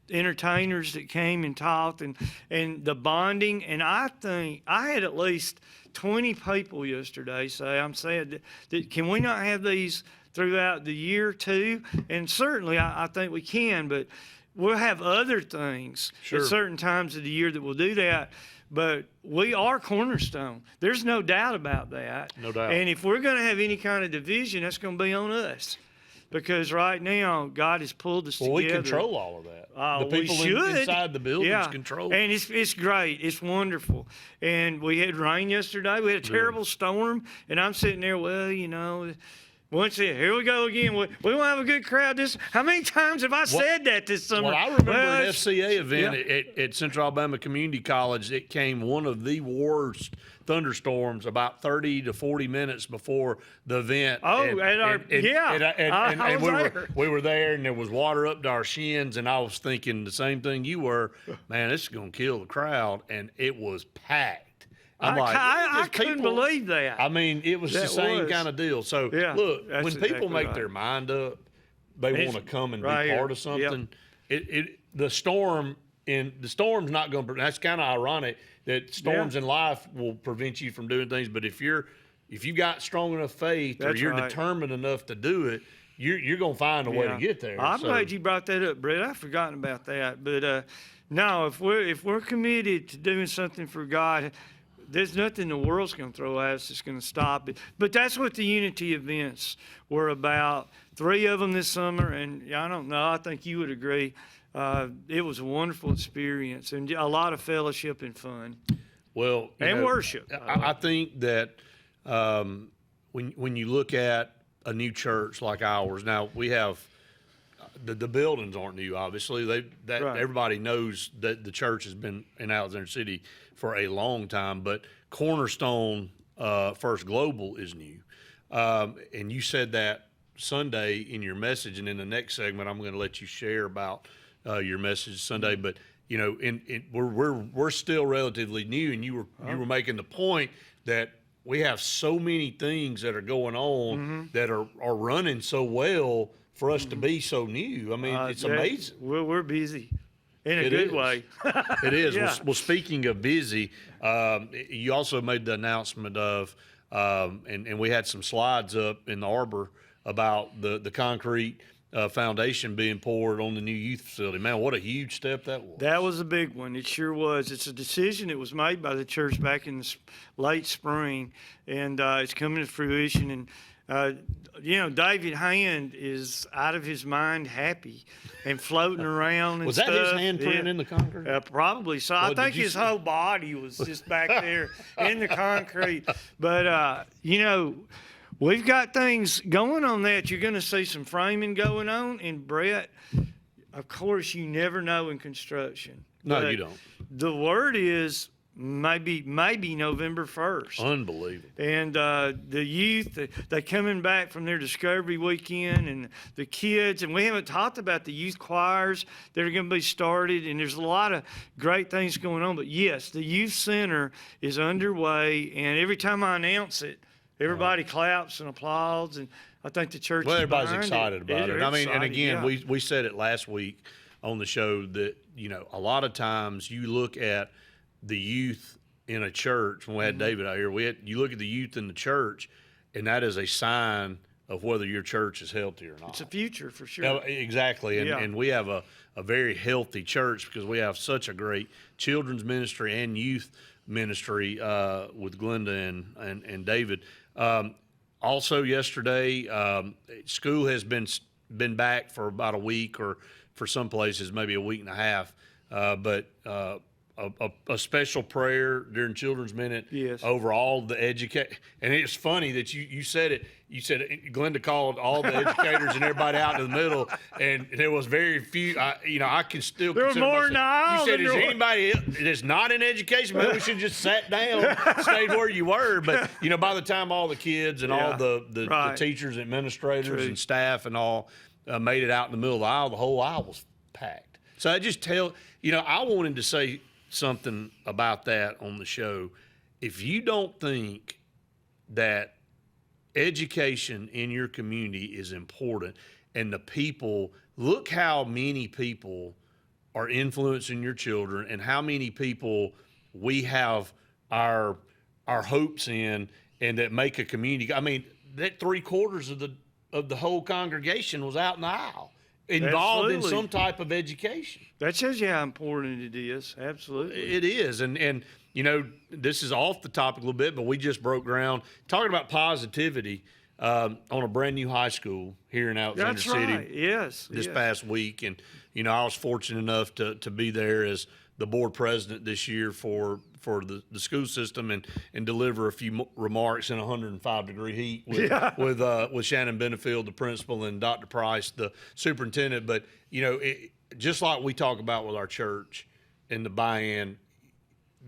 [SPEAKER 2] entertainers that came and talked, and the bonding. And I think I had at least 20 people yesterday say, I'm saying that can we not have these throughout the year too? And certainly I think we can, but we'll have other things at certain times of the year that will do that. But we are Cornerstone. There's no doubt about that.
[SPEAKER 1] No doubt.
[SPEAKER 2] And if we're going to have any kind of division, that's going to be on us. Because right now, God has pulled us together.
[SPEAKER 1] We control all of that. The people
[SPEAKER 2] we should.
[SPEAKER 1] inside the buildings control.
[SPEAKER 2] And it's great. It's wonderful. And we had rain yesterday. We had a terrible storm. And I'm sitting there, once again, here we go again. We won't have a good crowd. How many times have I said that this summer?
[SPEAKER 1] Well, I remember an FCA event at Central Alabama Community College. It came one of the worst thunderstorms about 30 to 40 minutes before the event.
[SPEAKER 2] Oh,
[SPEAKER 1] we were there, and there was water up to our shins, and I was thinking the same thing you were. Man, this is going to kill the crowd, and it was packed.
[SPEAKER 2] I couldn't believe that.
[SPEAKER 1] I mean, it was the same kind of deal. So, look, when people make their mind up, they want to come and be part of something. The storm's not going to. That's kind of ironic that storms in life will prevent you from doing things. But if you got strong enough faith or you're determined enough to do it, you're going to find a way to get there.
[SPEAKER 2] I'm glad you brought that up, Brett. I've forgotten about that. But no, if we're committed to doing something for God, there's nothing the world's going to throw at us that's going to stop it. But that's what the Unity events were about. 3 of them this summer, and I don't know, I think you would agree. It was a wonderful experience and a lot of fellowship and fun.
[SPEAKER 1] Well,
[SPEAKER 2] and worship.
[SPEAKER 1] I think that when you look at a new church like ours, now we have the buildings aren't new, obviously. Right. Everybody knows that the church has been in Alexander City for a long time, but Cornerstone First Global is new. And you said that Sunday in your message, and in the next segment, I'm going to let you share about your message Sunday. But you know, we're still relatively new, and you were making the point that we have so many things that are going on that are running so well for us to be so new. I mean, it's amazing.
[SPEAKER 2] We're busy in a good way.
[SPEAKER 1] It is.
[SPEAKER 2] Yeah.
[SPEAKER 1] Well, speaking of busy, you also made the announcement of, and we had some slides up in the arbor about the concrete foundation being poured on the new youth facility. Man, what a huge step that was.
[SPEAKER 2] That was a big one. It sure was. It's a decision that was made by the church back in the late spring, and it's coming to fruition. And, you know, David Hand is out of his mind happy and floating around and
[SPEAKER 1] was
[SPEAKER 2] stuff.
[SPEAKER 1] Was that his handprint in the concrete?
[SPEAKER 2] Probably so. I think his whole body was just back there in the concrete. But, you know, we've got things going on that. You're going to see some framing going on. And, Brett, of course, you never know in construction.
[SPEAKER 1] No,
[SPEAKER 2] but
[SPEAKER 1] you don't.
[SPEAKER 2] The word is maybe November 1st.
[SPEAKER 1] Unbelievable.
[SPEAKER 2] And the youth, they coming back from their Discovery Weekend, and the kids, and we haven't talked about the youth choirs that are going to be started, and there's a lot of great things going on. But, yes, the youth center is underway, and every time I announce it, everybody claps and applauds, and I think the church
[SPEAKER 1] Well,
[SPEAKER 2] is
[SPEAKER 1] everybody's
[SPEAKER 2] behind
[SPEAKER 1] excited about it. I mean, and again,
[SPEAKER 2] yeah.
[SPEAKER 1] we said it last week on the show that, you know, a lot of times you look at the youth in a church. When we had David out here, you look at the youth in the church, and that is a sign of whether your church is healthy or not.
[SPEAKER 2] It's a future for sure.
[SPEAKER 1] Yeah, exactly. And,
[SPEAKER 2] Yeah.
[SPEAKER 1] and we have a very healthy church because we have such a great children's ministry and youth ministry with Glenda and David. Also yesterday, school has been back for about a week, or for some places maybe a week and a half. But a special prayer during Children's Minute
[SPEAKER 2] Yes.
[SPEAKER 1] over all the and it's funny that you said it. You said Glenda called all the educators and everybody out in the middle, and there was very few. I can still.
[SPEAKER 2] There were
[SPEAKER 1] consider
[SPEAKER 2] more
[SPEAKER 1] myself-
[SPEAKER 2] now
[SPEAKER 1] You said,
[SPEAKER 2] than
[SPEAKER 1] is
[SPEAKER 2] there were-
[SPEAKER 1] anybody that's not in education? Maybe we should just sat down, stayed where you were. But by the time all the kids and all the
[SPEAKER 2] Right.
[SPEAKER 1] teachers, administrators,
[SPEAKER 2] True.
[SPEAKER 1] and staff and all made it out in the middle of the aisle, the whole aisle was packed. So I just I wanted to say something about that on the show. If you don't think that education in your community is important, and look how many people are influencing your children, and how many people we have our hopes in, and that make a community. I mean, that 3/4 of the whole congregation was out in the aisle, involved in
[SPEAKER 2] Absolutely.
[SPEAKER 1] some type of education.
[SPEAKER 2] That shows you how important it is. Absolutely.
[SPEAKER 1] It is. And this is off the topic a little bit, but we just broke ground talking about positivity on a brand new high school here in Alexander
[SPEAKER 2] That's
[SPEAKER 1] City.
[SPEAKER 2] right. Yes.
[SPEAKER 1] This
[SPEAKER 2] yes.
[SPEAKER 1] past week. And, I was fortunate enough to be there as the board president this year for the school system and deliver a few remarks in 105-degree heat with Shannon Benefield, the principal, and Dr. Price, the superintendent. But, just like we talk about with our church and the buy-in,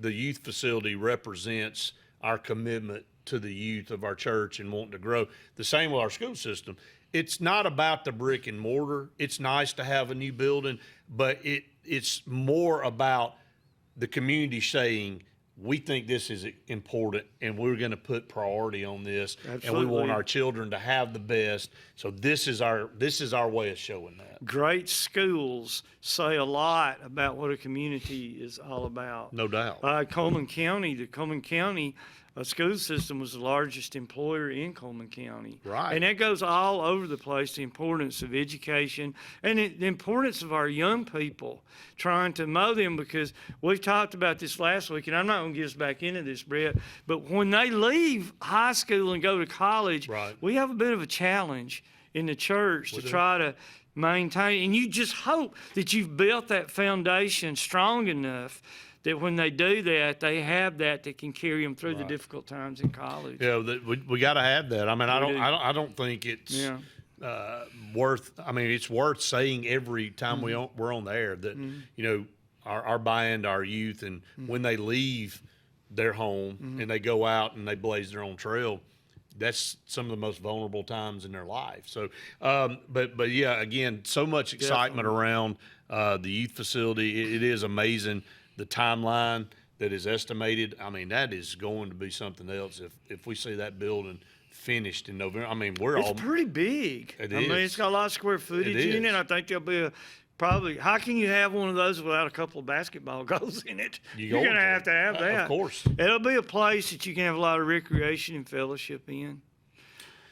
[SPEAKER 1] the youth facility represents our commitment to the youth of our church and wanting to grow. The same with our school system. It's not about the brick and mortar. It's nice to have a new building, but it's more about the community saying, we think this is important, and we're going to put priority on this, and we want
[SPEAKER 2] Absolutely.
[SPEAKER 1] our children to have the best. So this is our way of showing that.
[SPEAKER 2] Great schools say a lot about what a community is all about.
[SPEAKER 1] No doubt.
[SPEAKER 2] Coleman County, the Coleman County school system was the largest employer in Coleman County.
[SPEAKER 1] Right.
[SPEAKER 2] And that goes all over the place, the importance of education and the importance of our young people, trying to mow them, because we've talked about this last week, and I'm not going to get us back into this, Brett, but when they leave high school and go to college,
[SPEAKER 1] Right.
[SPEAKER 2] we have a bit of a challenge in the church to try to maintain, and you just hope that you've built that foundation strong enough that when they do that, they have that can carry them through the difficult times in college.
[SPEAKER 1] Yeah, we got to have that. I mean, I don't think it's worth. I mean, it's worth saying every time we're on the air that you know our buy-in to our youth, and when they leave their home and they go out and they blaze their own trail, that's some of the most vulnerable times in their life. So, but yeah, again, so much excitement around the youth facility. It is amazing. The timeline that is estimated, I mean, that is going to be something else if we see that building finished in November. I mean,
[SPEAKER 2] It's pretty big. I mean, it's got a lot of square footage in it. I think there'll be how can you have one of those without a couple of basketball goals in it? You're going to have that.
[SPEAKER 1] Of course.
[SPEAKER 2] It'll be a place that you can have a lot of recreation and fellowship in.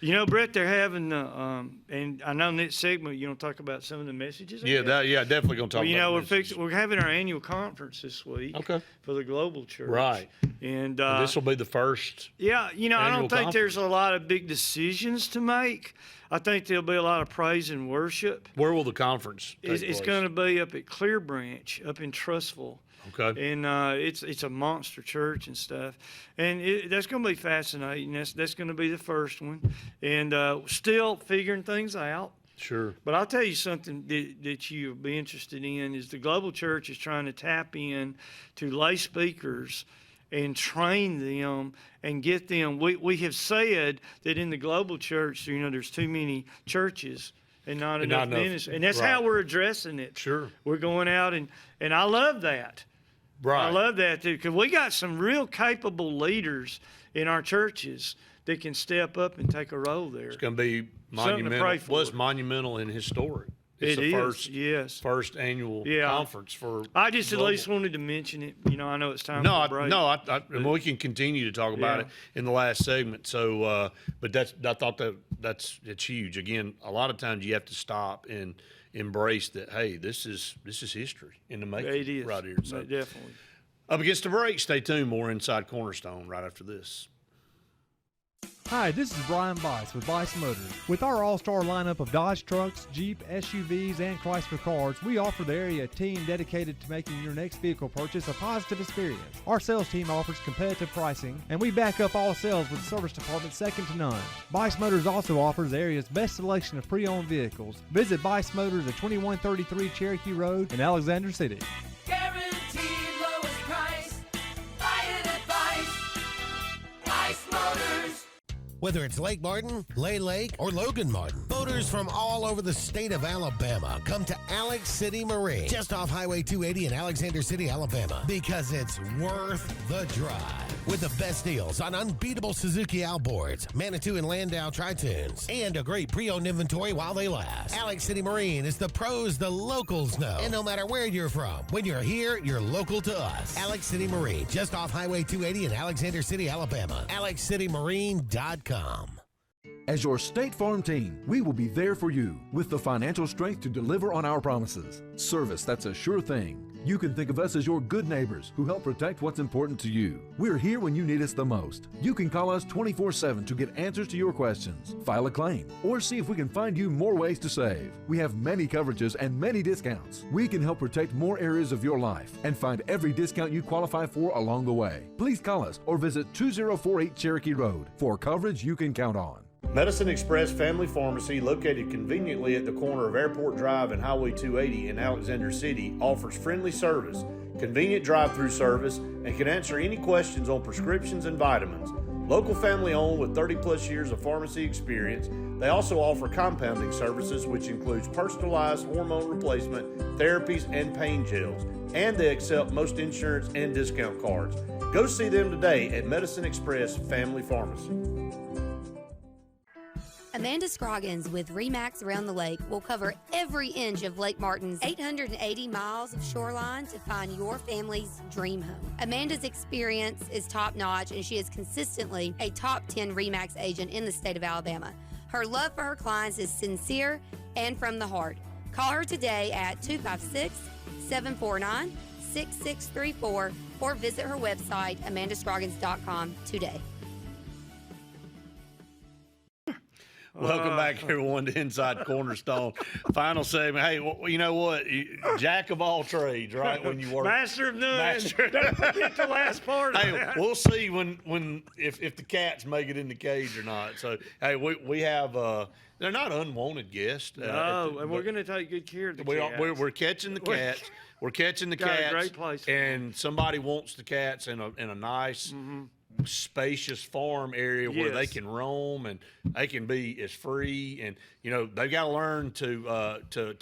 [SPEAKER 2] You know, Brett, they're having, and I know in this segment you're going to talk about some of the messages.
[SPEAKER 1] Definitely going to talk about.
[SPEAKER 2] You know, we're having our annual conference this week.
[SPEAKER 1] Okay.
[SPEAKER 2] For the global church.
[SPEAKER 1] Right.
[SPEAKER 2] And
[SPEAKER 1] this will be the first.
[SPEAKER 2] Yeah, you know, I don't think
[SPEAKER 1] conference.
[SPEAKER 2] there's a lot of big decisions to make. I think there'll be a lot of praise and worship.
[SPEAKER 1] Where will the conference take
[SPEAKER 2] It's
[SPEAKER 1] place?
[SPEAKER 2] going to be up at Clear Branch, up in Trussville.
[SPEAKER 1] Okay.
[SPEAKER 2] And it's a monster church and stuff, and that's going to be fascinating. That's going to be the first one, and still figuring things out.
[SPEAKER 1] Sure.
[SPEAKER 2] But I'll tell you something that you'll be interested in is the global church is trying to tap in to lay speakers and train them and get them. We have said that in the global church, you know, there's too many churches and not enough ministry, and that's how we're addressing it.
[SPEAKER 1] Sure.
[SPEAKER 2] We're going out and I love that.
[SPEAKER 1] Right.
[SPEAKER 2] I love that too, because we got some real capable leaders in our churches that can step up and take a role there.
[SPEAKER 1] It's going to be
[SPEAKER 2] Something to
[SPEAKER 1] monumental.
[SPEAKER 2] pray for.
[SPEAKER 1] Well, it's monumental and historic. It's
[SPEAKER 2] It
[SPEAKER 1] the
[SPEAKER 2] is,
[SPEAKER 1] first annual conference for.
[SPEAKER 2] I just
[SPEAKER 1] global.
[SPEAKER 2] at least wanted to mention it. You know, I know it's time
[SPEAKER 1] No,
[SPEAKER 2] for a break.
[SPEAKER 1] and we can continue to talk about it in the last segment. So, but I thought it's huge. Again, a lot of times you have to stop and embrace that. Hey, this is history in the making.
[SPEAKER 2] It is
[SPEAKER 1] right here. So
[SPEAKER 2] definitely.
[SPEAKER 1] Up against the break. Stay tuned. More Inside Cornerstone right after this.
[SPEAKER 4] Hi, this is Brian Bice with Bice Motors. With our all-star lineup of Dodge trucks, Jeep, SUVs, and Chrysler cars, we offer the area team dedicated to making your next vehicle purchase a positive experience. Our sales team offers competitive pricing, and we back up all sales with a service department second to none. Bice Motors also offers the area's best selection of pre-owned vehicles. Visit Bice Motors at 2133 Cherokee Road in Alexander City.
[SPEAKER 5] Guaranteed lowest price. Buy it at Bice. Bice Motors.
[SPEAKER 6] Whether it's Lake Martin, Lay Lake, or Logan Martin, boaters from all over the state of Alabama come to Alex City Marine, just off Highway 280 in Alexander City, Alabama, because it's worth the drive. With the best deals on unbeatable Suzuki outboards, Manitou and Landau Tritoons, and a great pre-owned inventory while they last. Alex City Marine is the pros the locals know. And no matter where you're from, when you're here, you're local to us. Alex City Marine, just off Highway 280 in Alexander City, Alabama. AlexCityMarine.com.
[SPEAKER 8] As your State Farm team, we will be there for you with the financial strength to deliver on our promises. Service that's a sure thing. You can think of us as your good neighbors who help protect what's important to you. We're here when you need us the most. You can call us 24/7 to get answers to your questions, file a claim, or see if we can find you more ways to save. We have many coverages and many discounts. We can help protect more areas of your life and find every discount you qualify for along the way. Please call us or visit 2048 Cherokee Road for coverage you can count on.
[SPEAKER 1] Medicine Express Family Pharmacy, located conveniently at the corner of Airport Drive and Highway 280 in Alexander City, offers friendly service, convenient drive-through service, and can answer any questions on prescriptions and vitamins. Local family owned with 30-plus years of pharmacy experience, they also offer compounding services, which includes personalized hormone replacement, therapies, and pain gels. And they accept most insurance and discount cards. Go see them today at Medicine Express Family Pharmacy.
[SPEAKER 7] Amanda Scroggins with RE/MAX Around the Lake will cover every inch of Lake Martin's 880 miles of shoreline to find your family's dream home. Amanda's experience is top-notch, and she is consistently a top 10 RE/MAX agent in the state of Alabama. Her love for her clients is sincere and from the heart. Call her today at 256-749-6634 or visit her website, amandascroggins.com today.
[SPEAKER 1] Welcome back, everyone, to Inside Cornerstone. Final segment. Hey, you know what? Jack of all trades, right? When you work,
[SPEAKER 2] master of none. Don't forget the last part of
[SPEAKER 1] hey,
[SPEAKER 2] that.
[SPEAKER 1] we'll see if the cats make it in the cage or not. So, hey, we have they're not unwanted guests.
[SPEAKER 2] No, and we're going to take good care of the cats.
[SPEAKER 1] We're catching the cats. We're catching the cats.
[SPEAKER 2] Got a great place for
[SPEAKER 1] and somebody wants the cats in a nice.
[SPEAKER 2] Mm-hmm.
[SPEAKER 1] Spacious farm area where they can roam and they can be as free, and they've got to learn to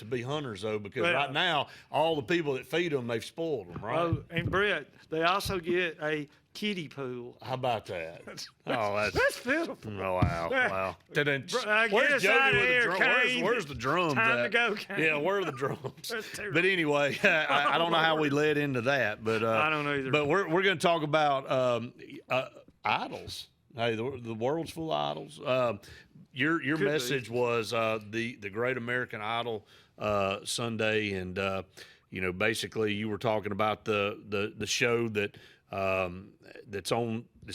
[SPEAKER 1] be hunters though, because right now all the people that feed them, they've spoiled them, right?
[SPEAKER 2] Oh, and Brett, they also get a kiddie pool.
[SPEAKER 1] How about that?
[SPEAKER 2] That's pitiful.
[SPEAKER 1] Oh wow. Then
[SPEAKER 2] I
[SPEAKER 1] where's
[SPEAKER 2] guess
[SPEAKER 1] Jody with
[SPEAKER 2] out
[SPEAKER 1] the
[SPEAKER 2] of
[SPEAKER 1] drum?
[SPEAKER 2] here,
[SPEAKER 1] Where's the drums?
[SPEAKER 2] Time
[SPEAKER 1] at?
[SPEAKER 2] to go, Kane.
[SPEAKER 1] Yeah, where are the drums?
[SPEAKER 2] That's terrible.
[SPEAKER 1] But anyway, I don't know how we led into that, but
[SPEAKER 2] I don't know either.
[SPEAKER 1] But we're going to talk about idols. Hey, the world's full of idols. Your message was the Great American Idol Sunday, and basically you were talking about the show that's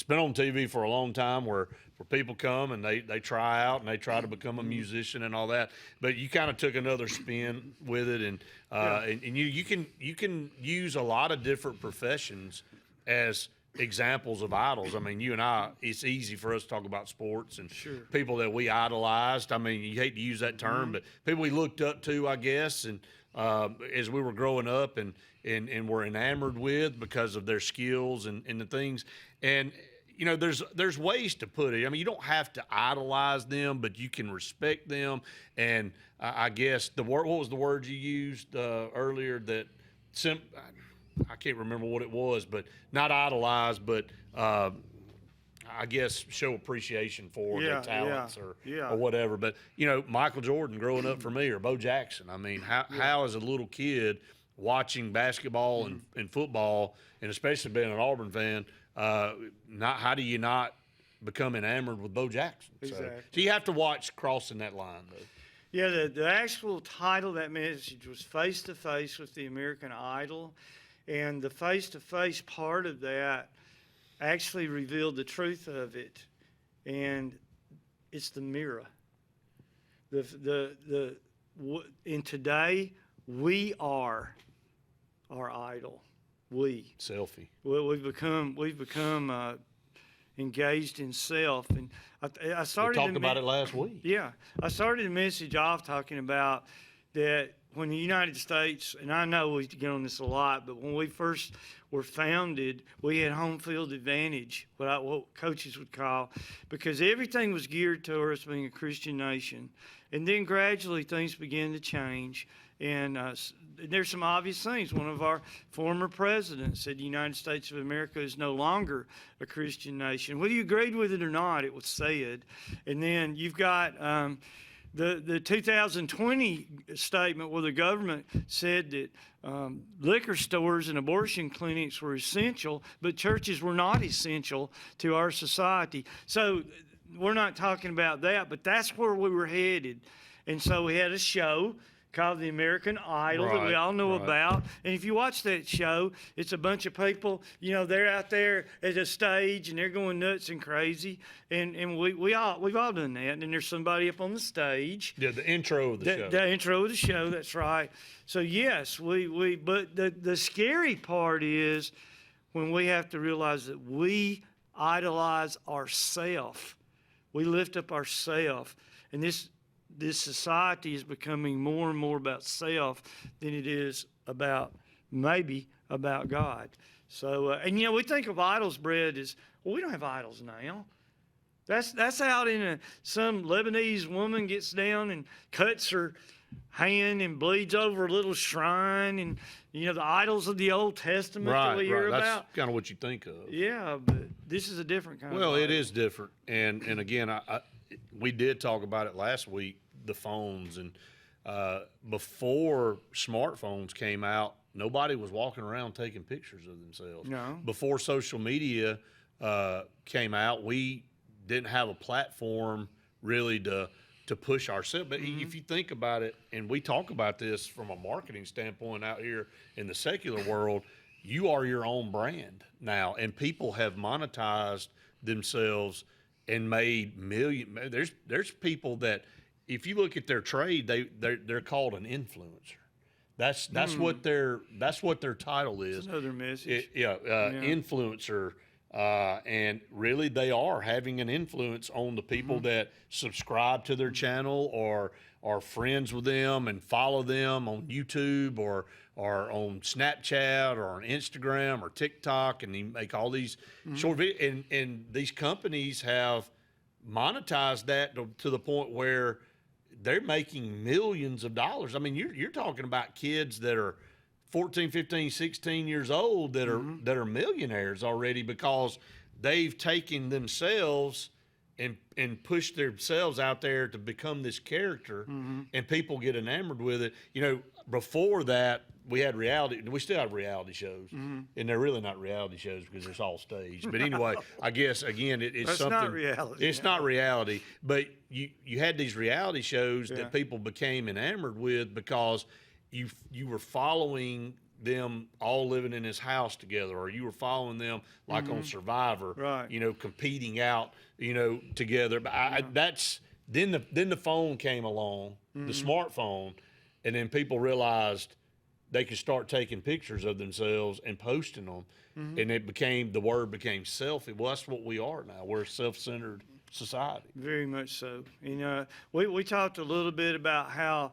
[SPEAKER 1] been on TV for a long time, where people come and they try out and they try to become a musician and all that. But you kind of took another spin with it, and you can use a lot of different professions as examples of idols. I mean, you and I, it's easy for us to talk about sports and people that we idolized. I mean, you hate to use that term, but people we looked up to, I guess, and as we were growing up and were enamored with because of their skills and the things. And there's ways to put it. I mean, you don't have to idolize them, but you can respect them. And I guess what was the word you used earlier? That I can't remember what it was, but not idolize, but I guess show appreciation for their talents or whatever. But Michael Jordan growing up for me, or Bo Jackson. I mean, how as a little kid watching basketball and football, and especially being an Auburn fan, how do you not become enamored with Bo Jackson?
[SPEAKER 2] Exactly.
[SPEAKER 1] So you have to watch crossing that line, though.
[SPEAKER 2] Yeah, the actual title of that message was Face to Face with the American Idol. And the face-to-face part of that actually revealed the truth of it, and it's the mirror. And today we are our idol. We
[SPEAKER 1] selfie.
[SPEAKER 2] Well, we've become engaged in self, and I started.
[SPEAKER 1] We talked about it last week.
[SPEAKER 2] Yeah, I started the message off talking about that. When the United States, and I know we get on this a lot, but when we first were founded, we had home field advantage, what coaches would call, because everything was geared toward us being a Christian nation. And then gradually things began to change. And there's some obvious things. One of our former presidents said the United States of America is no longer a Christian nation. Whether you agreed with it or not, it was said. And then you've got the 2020 statement where the government said that liquor stores and abortion clinics were essential, but churches were not essential to our society. So we're not talking about that, but that's where we were headed. And so we had a show called The American Idol that we all know about. And if you watch that show, it's a bunch of people, they're out there at a stage and they're going nuts and crazy. And we've all done that. And then there's somebody up on the stage.
[SPEAKER 1] Yeah, the intro of the show.
[SPEAKER 2] The intro of the show, that's right. So yes, but the scary part is when we have to realize that we idolize ourself. We lift up ourself. And this society is becoming more and more about self than it is about God. So, and we think of idols, Brett, as, well, we don't have idols now. That's out in some Lebanese woman gets down and cuts her hand and bleeds over a little shrine, and the idols of the Old Testament that we hear about.
[SPEAKER 1] That's kind of what you think of.
[SPEAKER 2] Yeah, but this is a different kind of idol.
[SPEAKER 1] Well, it is different, and again, we did talk about it last week, the phones. And before smartphones came out, nobody was walking around taking pictures of themselves.
[SPEAKER 2] No.
[SPEAKER 1] Before social media came out, we didn't have a platform really to push ourselves. But if you think about it, and we talk about this from a marketing standpoint out here in the secular world, you are your own brand now, and people have monetized themselves and made there's people that, if you look at their trade, they're called an influencer. That's what their title is.
[SPEAKER 2] That's another message.
[SPEAKER 1] Influencer. And really, they are having an influence on the people that subscribe to their channel or are friends with them and follow them on YouTube or on Snapchat or on Instagram or TikTok, and they make all these short videos. And these companies have monetized that to the point where they're making millions of dollars. I mean, you're talking about kids that are 14, 15, 16 years old that are millionaires already, because they've taken themselves and pushed themselves out there to become this character, and people get enamored with it. You know, before that, we still have reality shows, and they're really not reality shows because it's all staged. But anyway, I guess, again, it's
[SPEAKER 2] That's
[SPEAKER 1] something.
[SPEAKER 2] not reality.
[SPEAKER 1] It's not reality, but you had these reality shows that people became enamored with because you were following them all living in this house together, or you were following them like on Survivor,
[SPEAKER 2] right?
[SPEAKER 1] You know, competing out, you know, together. But then the phone came along, the smartphone, and then people realized they could start taking pictures of themselves and posting them, and the word became selfie. Well, that's what we are now. We're a self-centered society.
[SPEAKER 2] Very much so. You know, we talked a little bit about how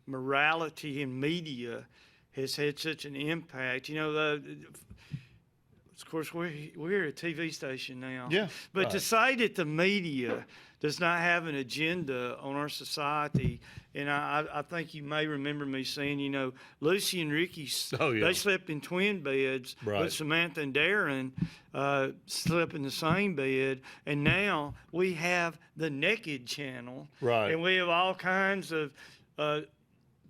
[SPEAKER 2] morality in media has had such an impact. You know, of course, we're a TV station now.
[SPEAKER 1] Yeah.
[SPEAKER 2] But to say that the media does not have an agenda on our society, and I think you may remember me saying, you know, Lucy and Ricky, they slept in twin beds, but Samantha and Darren slept in the same bed, and now we have the Naked Channel, and we have all kinds of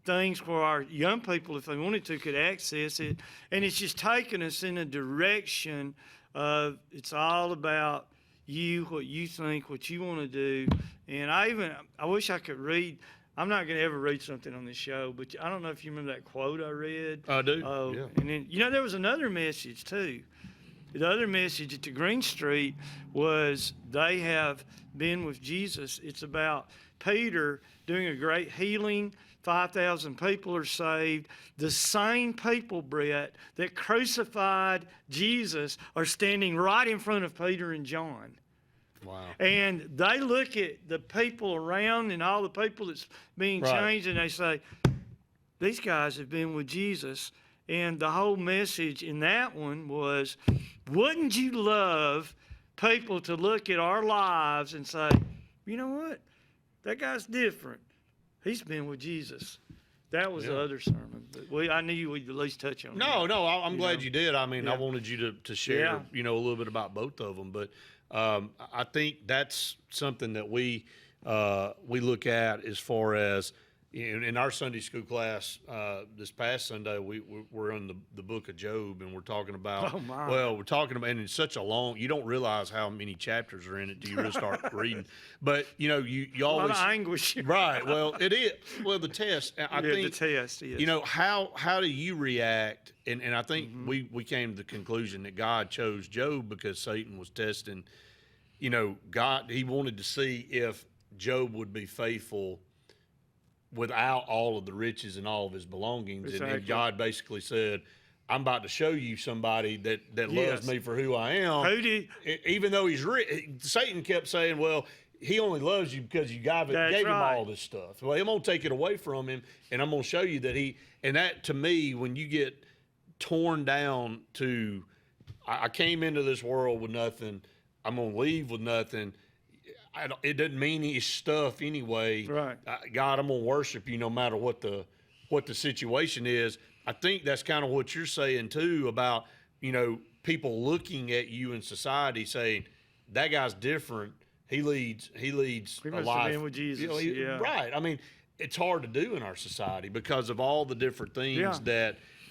[SPEAKER 2] things for our young people, if they wanted to, could access it. And it's just taken us in a direction of it's all about you, what you think, what you want to do. And I wish I could read. I'm not going to ever read something on this show, but I don't know if you remember that quote I read.
[SPEAKER 1] I do.
[SPEAKER 2] And then, you know, there was another message too. The other message at the Green Street was they have been with Jesus. It's about Peter doing a great healing. 5,000 people are saved. The same people, Brett, that crucified Jesus are standing right in front of Peter and John.
[SPEAKER 1] Wow.
[SPEAKER 2] And they look at the people around and all the people that's being changed, and they say, these guys have been with Jesus. And the whole message in that one was, wouldn't you love people to look at our lives and say, you know what? That guy's different. He's been with Jesus. That was the other sermon. But I knew we'd at least touch on it.
[SPEAKER 1] No, I'm glad you did. I mean, I wanted you to share, you know, a little bit about both of them. But I think that's something that we look at as far as, in our Sunday school class this past Sunday, we're in the book of Job, and we're talking about, and it's such a long, you don't realize how many chapters are in it till you really start reading. But, you know, you always.
[SPEAKER 2] A lot of anguish.
[SPEAKER 1] Right. Well, it is. Well, the test, I think.
[SPEAKER 2] The test, yes.
[SPEAKER 1] You know, how do you react? And I think we came to the conclusion that God chose Job because Satan was testing, you know, God, he wanted to see if Job would be faithful without all of the riches and all of his belongings.
[SPEAKER 2] Exactly.
[SPEAKER 1] And God basically said, I'm about to show you somebody that loves me for who I am. Even though he's rich. Satan kept saying, well, he only loves you because you gave him all this stuff. Well, I'm going to take it away from him, and I'm going to show you that and that, to me, when you get torn down to, I came into this world with nothing, I'm going to leave with nothing, it doesn't mean his stuff anyway.
[SPEAKER 2] Right.
[SPEAKER 1] God, I'm going to worship you no matter what the situation is. I think that's kind of what you're saying too about, you know, people looking at you in society saying, that guy's different. he leads
[SPEAKER 2] He
[SPEAKER 1] a
[SPEAKER 2] must have
[SPEAKER 1] life.
[SPEAKER 2] been with Jesus, yeah.
[SPEAKER 1] Right. I mean, it's hard to do in our society because of all the different things
[SPEAKER 2] Yeah.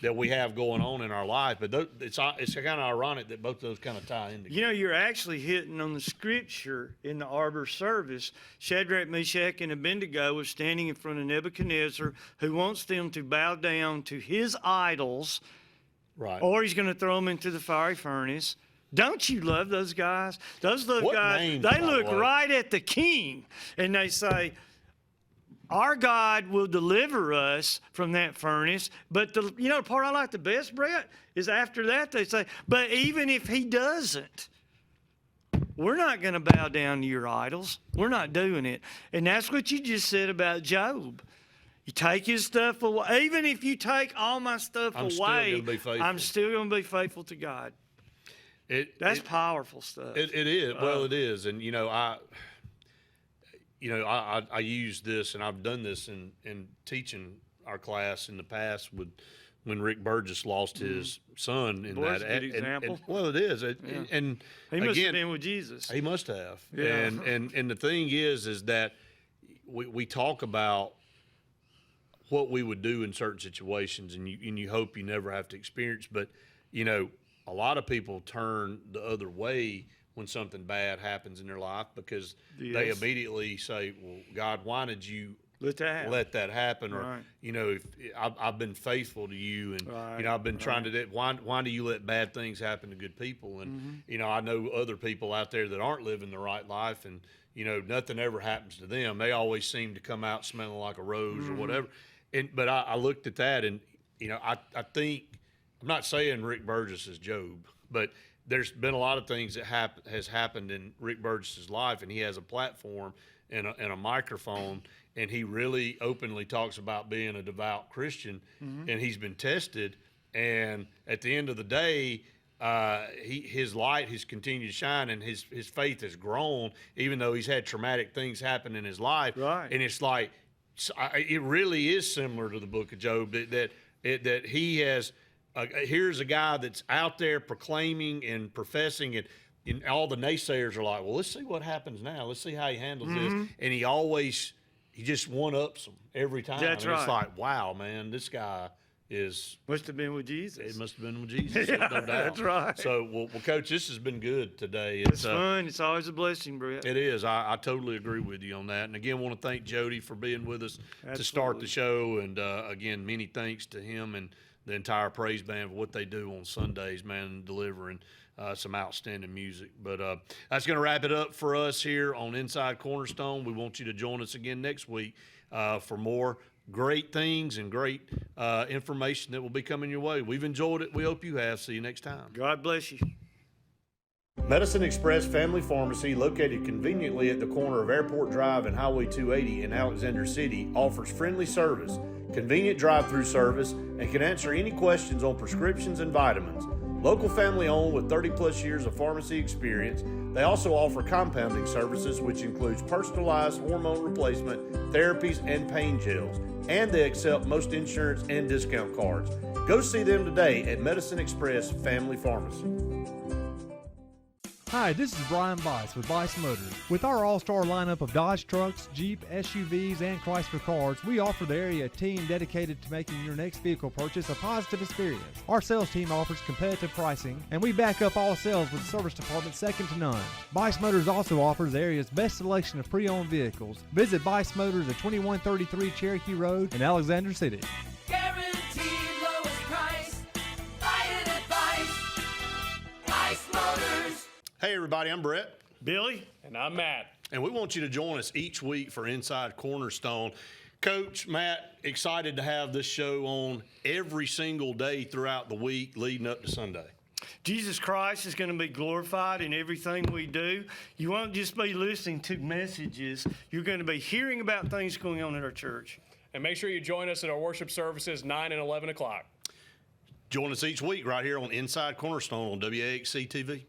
[SPEAKER 1] that we have going on in our life. But it's kind of ironic that both of those kind of tie in together.
[SPEAKER 2] You know, you're actually hitting on the scripture in the arbor service. Shadrach, Meshach, and Abednego was standing in front of Nebuchadnezzar, who wants them to bow down to his idols,
[SPEAKER 1] Right.
[SPEAKER 2] or he's going to throw them into the fiery furnace. Don't you love those guys? Those
[SPEAKER 1] What
[SPEAKER 2] guys,
[SPEAKER 1] names,
[SPEAKER 2] they
[SPEAKER 1] by the
[SPEAKER 2] look
[SPEAKER 1] way?
[SPEAKER 2] right at the king, and they say, our God will deliver us from that furnace. But the part I like the best, Brett, is after that they say, but even if he doesn't, we're not going to bow down to your idols. We're not doing it. And that's what you just said about Job. You take his stuff away. Even if you take all my stuff
[SPEAKER 1] I'm still
[SPEAKER 2] away,
[SPEAKER 1] gonna be faithful.
[SPEAKER 2] I'm still going to be faithful to God. That's powerful stuff.
[SPEAKER 1] It is. Well, it is. And, I use this, and I've done this in teaching our class in the past when Rick Burgess lost his son. In
[SPEAKER 2] Boy, that's
[SPEAKER 1] that,
[SPEAKER 2] a good example.
[SPEAKER 1] Well, it is. And
[SPEAKER 2] He must
[SPEAKER 1] again,
[SPEAKER 2] have been with Jesus.
[SPEAKER 1] he must have.
[SPEAKER 2] Yeah.
[SPEAKER 1] And the thing is that we talk about what we would do in certain situations, and you hope you never have to experience. But a lot of people turn the other way when something bad happens in their life because they
[SPEAKER 2] Yes.
[SPEAKER 1] immediately say, "Well, God, why did you
[SPEAKER 2] Let that happen.
[SPEAKER 1] let that happen?" Or
[SPEAKER 2] Right.
[SPEAKER 1] if I've been faithful to you, and
[SPEAKER 2] Right,
[SPEAKER 1] I've been trying to do. Why do you let bad things happen to good people? And I know other people out there that aren't living the right life, and nothing ever happens to them. They always seem to come out smelling like a rose or whatever. But I looked at that, and I think, I'm not saying Rick Burgess is Job, but there's been a lot of things that has happened in Rick Burgess's life, and he has a platform and a microphone, and he really openly talks about being a devout Christian, and he's been tested, and at the end of the day, his light has continued to shine, and his faith has grown, even though he's had traumatic things happen in his life.
[SPEAKER 2] Right.
[SPEAKER 1] And it's like, it really is similar to the book of Job that he has. Here's a guy that's out there proclaiming and professing, and all the naysayers are like, well, let's see what happens now. Let's see how he handles this. And he just one-ups them every time.
[SPEAKER 2] That's
[SPEAKER 1] and
[SPEAKER 2] right.
[SPEAKER 1] It's like, wow, man, this guy is.
[SPEAKER 2] Must have been with Jesus.
[SPEAKER 1] It must have been with Jesus, no doubt.
[SPEAKER 2] That's right.
[SPEAKER 1] So, well, Coach, this has been good today.
[SPEAKER 2] It's fun. It's always a blessing, Brett.
[SPEAKER 1] It is. I totally agree with you on that. And again, want to thank Jody for being with us to start the show. And again, many thanks to him and the entire praise band for what they do on Sundays, man, delivering some outstanding music. But that's going to wrap it up for us here on Inside Cornerstone. We want you to join us again next week for more great things and great information that will be coming your way. We've enjoyed it. We hope you have. See you next time.
[SPEAKER 2] God bless you.
[SPEAKER 1] Medicine Express Family Pharmacy, located conveniently at the corner of Airport Drive and Highway 280 in Alexander City, offers friendly service, convenient drive-through service, and can answer any questions on prescriptions and vitamins. Local family owned with 30-plus years of pharmacy experience, they also offer compounding services, which includes personalized hormone replacement, therapies, and pain gels. And they accept most insurance and discount cards. Go see them today at Medicine Express Family Pharmacy.
[SPEAKER 4] Hi, this is Brian Bice with Bice Motors. With our all-star lineup of Dodge trucks, Jeep, SUVs, and Chrysler cars, we offer the area team dedicated to making your next vehicle purchase a positive experience. Our sales team offers competitive pricing, and we back up all sales with a service department second to none. Bice Motors also offers the area's best selection of pre-owned vehicles. Visit Bice Motors at 2133 Cherokee Road in Alexander City.
[SPEAKER 5] Guaranteed lowest price. Buy it at Bice Motors.
[SPEAKER 1] Hey, everybody, I'm Brett.
[SPEAKER 2] Billy?
[SPEAKER 9] And I'm Matt.
[SPEAKER 1] And we want you to join us each week for Inside Cornerstone. Coach, Matt, excited to have this show on every single day throughout the week leading up to Sunday.
[SPEAKER 2] Jesus Christ is going to be glorified in everything we do. You won't just be listening to messages. You're going to be hearing about things going on at our church.
[SPEAKER 9] And make sure you join us at our worship services 9 and 11 o'clock.
[SPEAKER 1] Join us each week right here on Inside Cornerstone on WAXC TV.